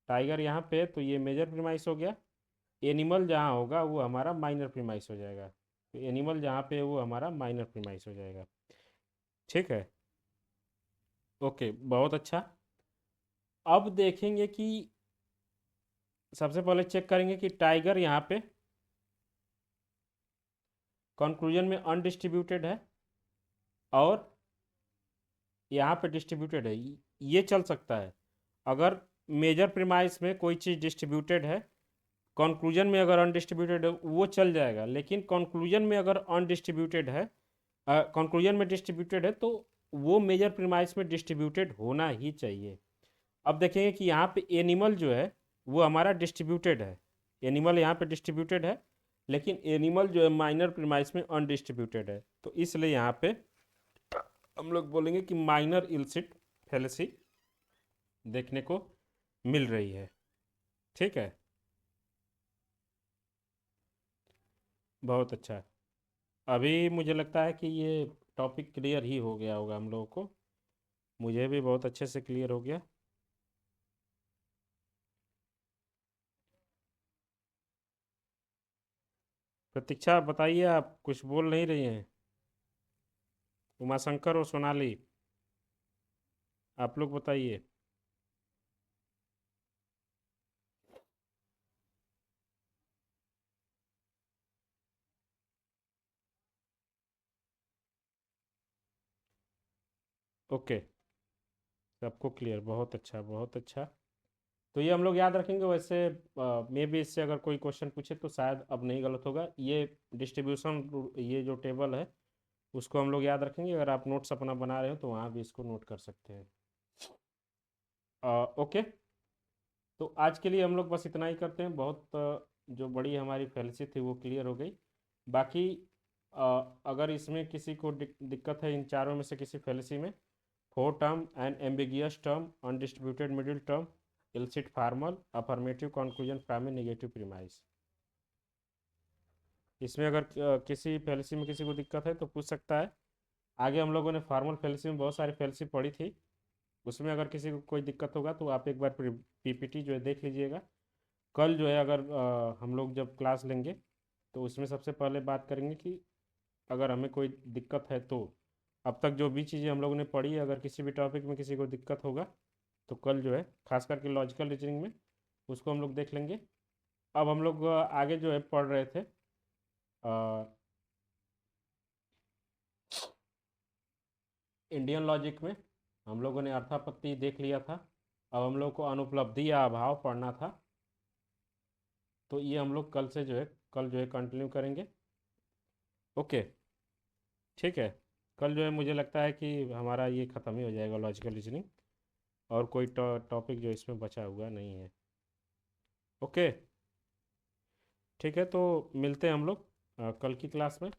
टाइगर यहाँ पे, तो ये मेजर प्रीमाइस हो गया। एनिमल जहाँ होगा वो हमारा माइनर प्रीमाइस हो जाएगा, तो एनिमल जहाँ पे वो हमारा माइनर प्रीमाइस हो जाएगा। ठीक है, ओके, बहुत अच्छा। अब देखेंगे कि सबसे पहले चेक करेंगे कि टाइगर यहाँ पे कंक्लूजन में अनडिस्ट्रीब्यूटेड है और यहाँ पे डिस्ट्रीब्यूटेड है। ये चल सकता है अगर मेजर प्रीमाइस में कोई चीज़ डिस्ट्रीब्यूटेड है, कंक्लूजन में अगर अनडिस्ट्रीब्यूटेड है वो चल जाएगा, लेकिन कंक्लूजन में अगर अनडिस्ट्रीब्यूटेड है, कंक्लूजन में डिस्ट्रीब्यूटेड है तो वो मेजर प्रीमाइस में डिस्ट्रीब्यूटेड होना ही चाहिए। अब देखेंगे कि यहाँ पे एनिमल जो है वो हमारा डिस्ट्रीब्यूटेड है, एनिमल यहाँ पे डिस्ट्रीब्यूटेड है, लेकिन एनिमल जो है माइनर प्रीमाइस में अनडिस्ट्रीब्यूटेड है, तो इसलिए यहाँ पे हम लोग बोलेंगे कि माइनर इल्सिट फैलेसी देखने को मिल रही है। ठीक है, बहुत अच्छा। अभी मुझे लगता है कि ये टॉपिक क्लियर ही हो गया होगा हम लोगों को, मुझे भी बहुत अच्छे से क्लियर हो गया। प्रतीक्षा बताइए, आप कुछ बोल नहीं रही हैं। उमाशंकर और सोनाली, आप लोग बताइए। ओके, सबको क्लियर, बहुत अच्छा बहुत अच्छा। तो ये हम लोग याद रखेंगे। वैसे मे बी इससे अगर कोई क्वेश्चन पूछे तो शायद अब नहीं गलत होगा। ये डिस्ट्रीब्यूशन, ये जो टेबल है उसको हम लोग याद रखेंगे। अगर आप नोट्स अपना बना रहे हो तो वहाँ भी इसको नोट कर सकते हैं। ओके, तो आज के लिए हम लोग बस इतना ही करते हैं। बहुत जो बड़ी हमारी फैलिसी थी वो क्लियर हो गई। बाकी अगर इसमें किसी को दिक्कत है इन चारों में से किसी फैलिसी में, four term and ambiguous term, undistributed middle term, illicit formal, affirmative conclusion from a negative premise, इसमें अगर किसी फैलिसी में किसी को दिक्कत है तो पूछ सकता है। आगे हम लोगों ने फार्मल फैलिसी में बहुत सारी फैलिसी पढ़ी थी, उसमें अगर किसी को कोई दिक्कत होगा तो आप एक बार पीपीटी जो है देख लीजिएगा। कल जो है अगर हम लोग जब क्लास लेंगे तो उसमें सबसे पहले बात करेंगे कि अगर हमें कोई दिक्कत है तो अब तक जो भी चीज़ें हम लोगों ने पढ़ी है, अगर किसी भी टॉपिक में किसी को दिक्कत होगा तो कल जो है खास करके लॉजिकल रीजनिंग में उसको हम लोग देख लेंगे। अब हम लोग आगे जो है पढ़ रहे थे इंडियन लॉजिक में, हम लोगों ने अर्थापत्ति देख लिया था। अब हम लोग को अनुपलब्धि या अभाव पढ़ना था, तो ये हम लोग कल से जो है कल जो है कंटिन्यू करेंगे। ओके, ठीक है। कल जो है मुझे लगता है कि हमारा ये ख़त्म ही हो जाएगा लॉजिकल रीजनिंग, और कोई टॉपिक जो इसमें बचा हुआ नहीं है। ओके, ठीक है, तो मिलते हैं हम लोग कल की क्लास में।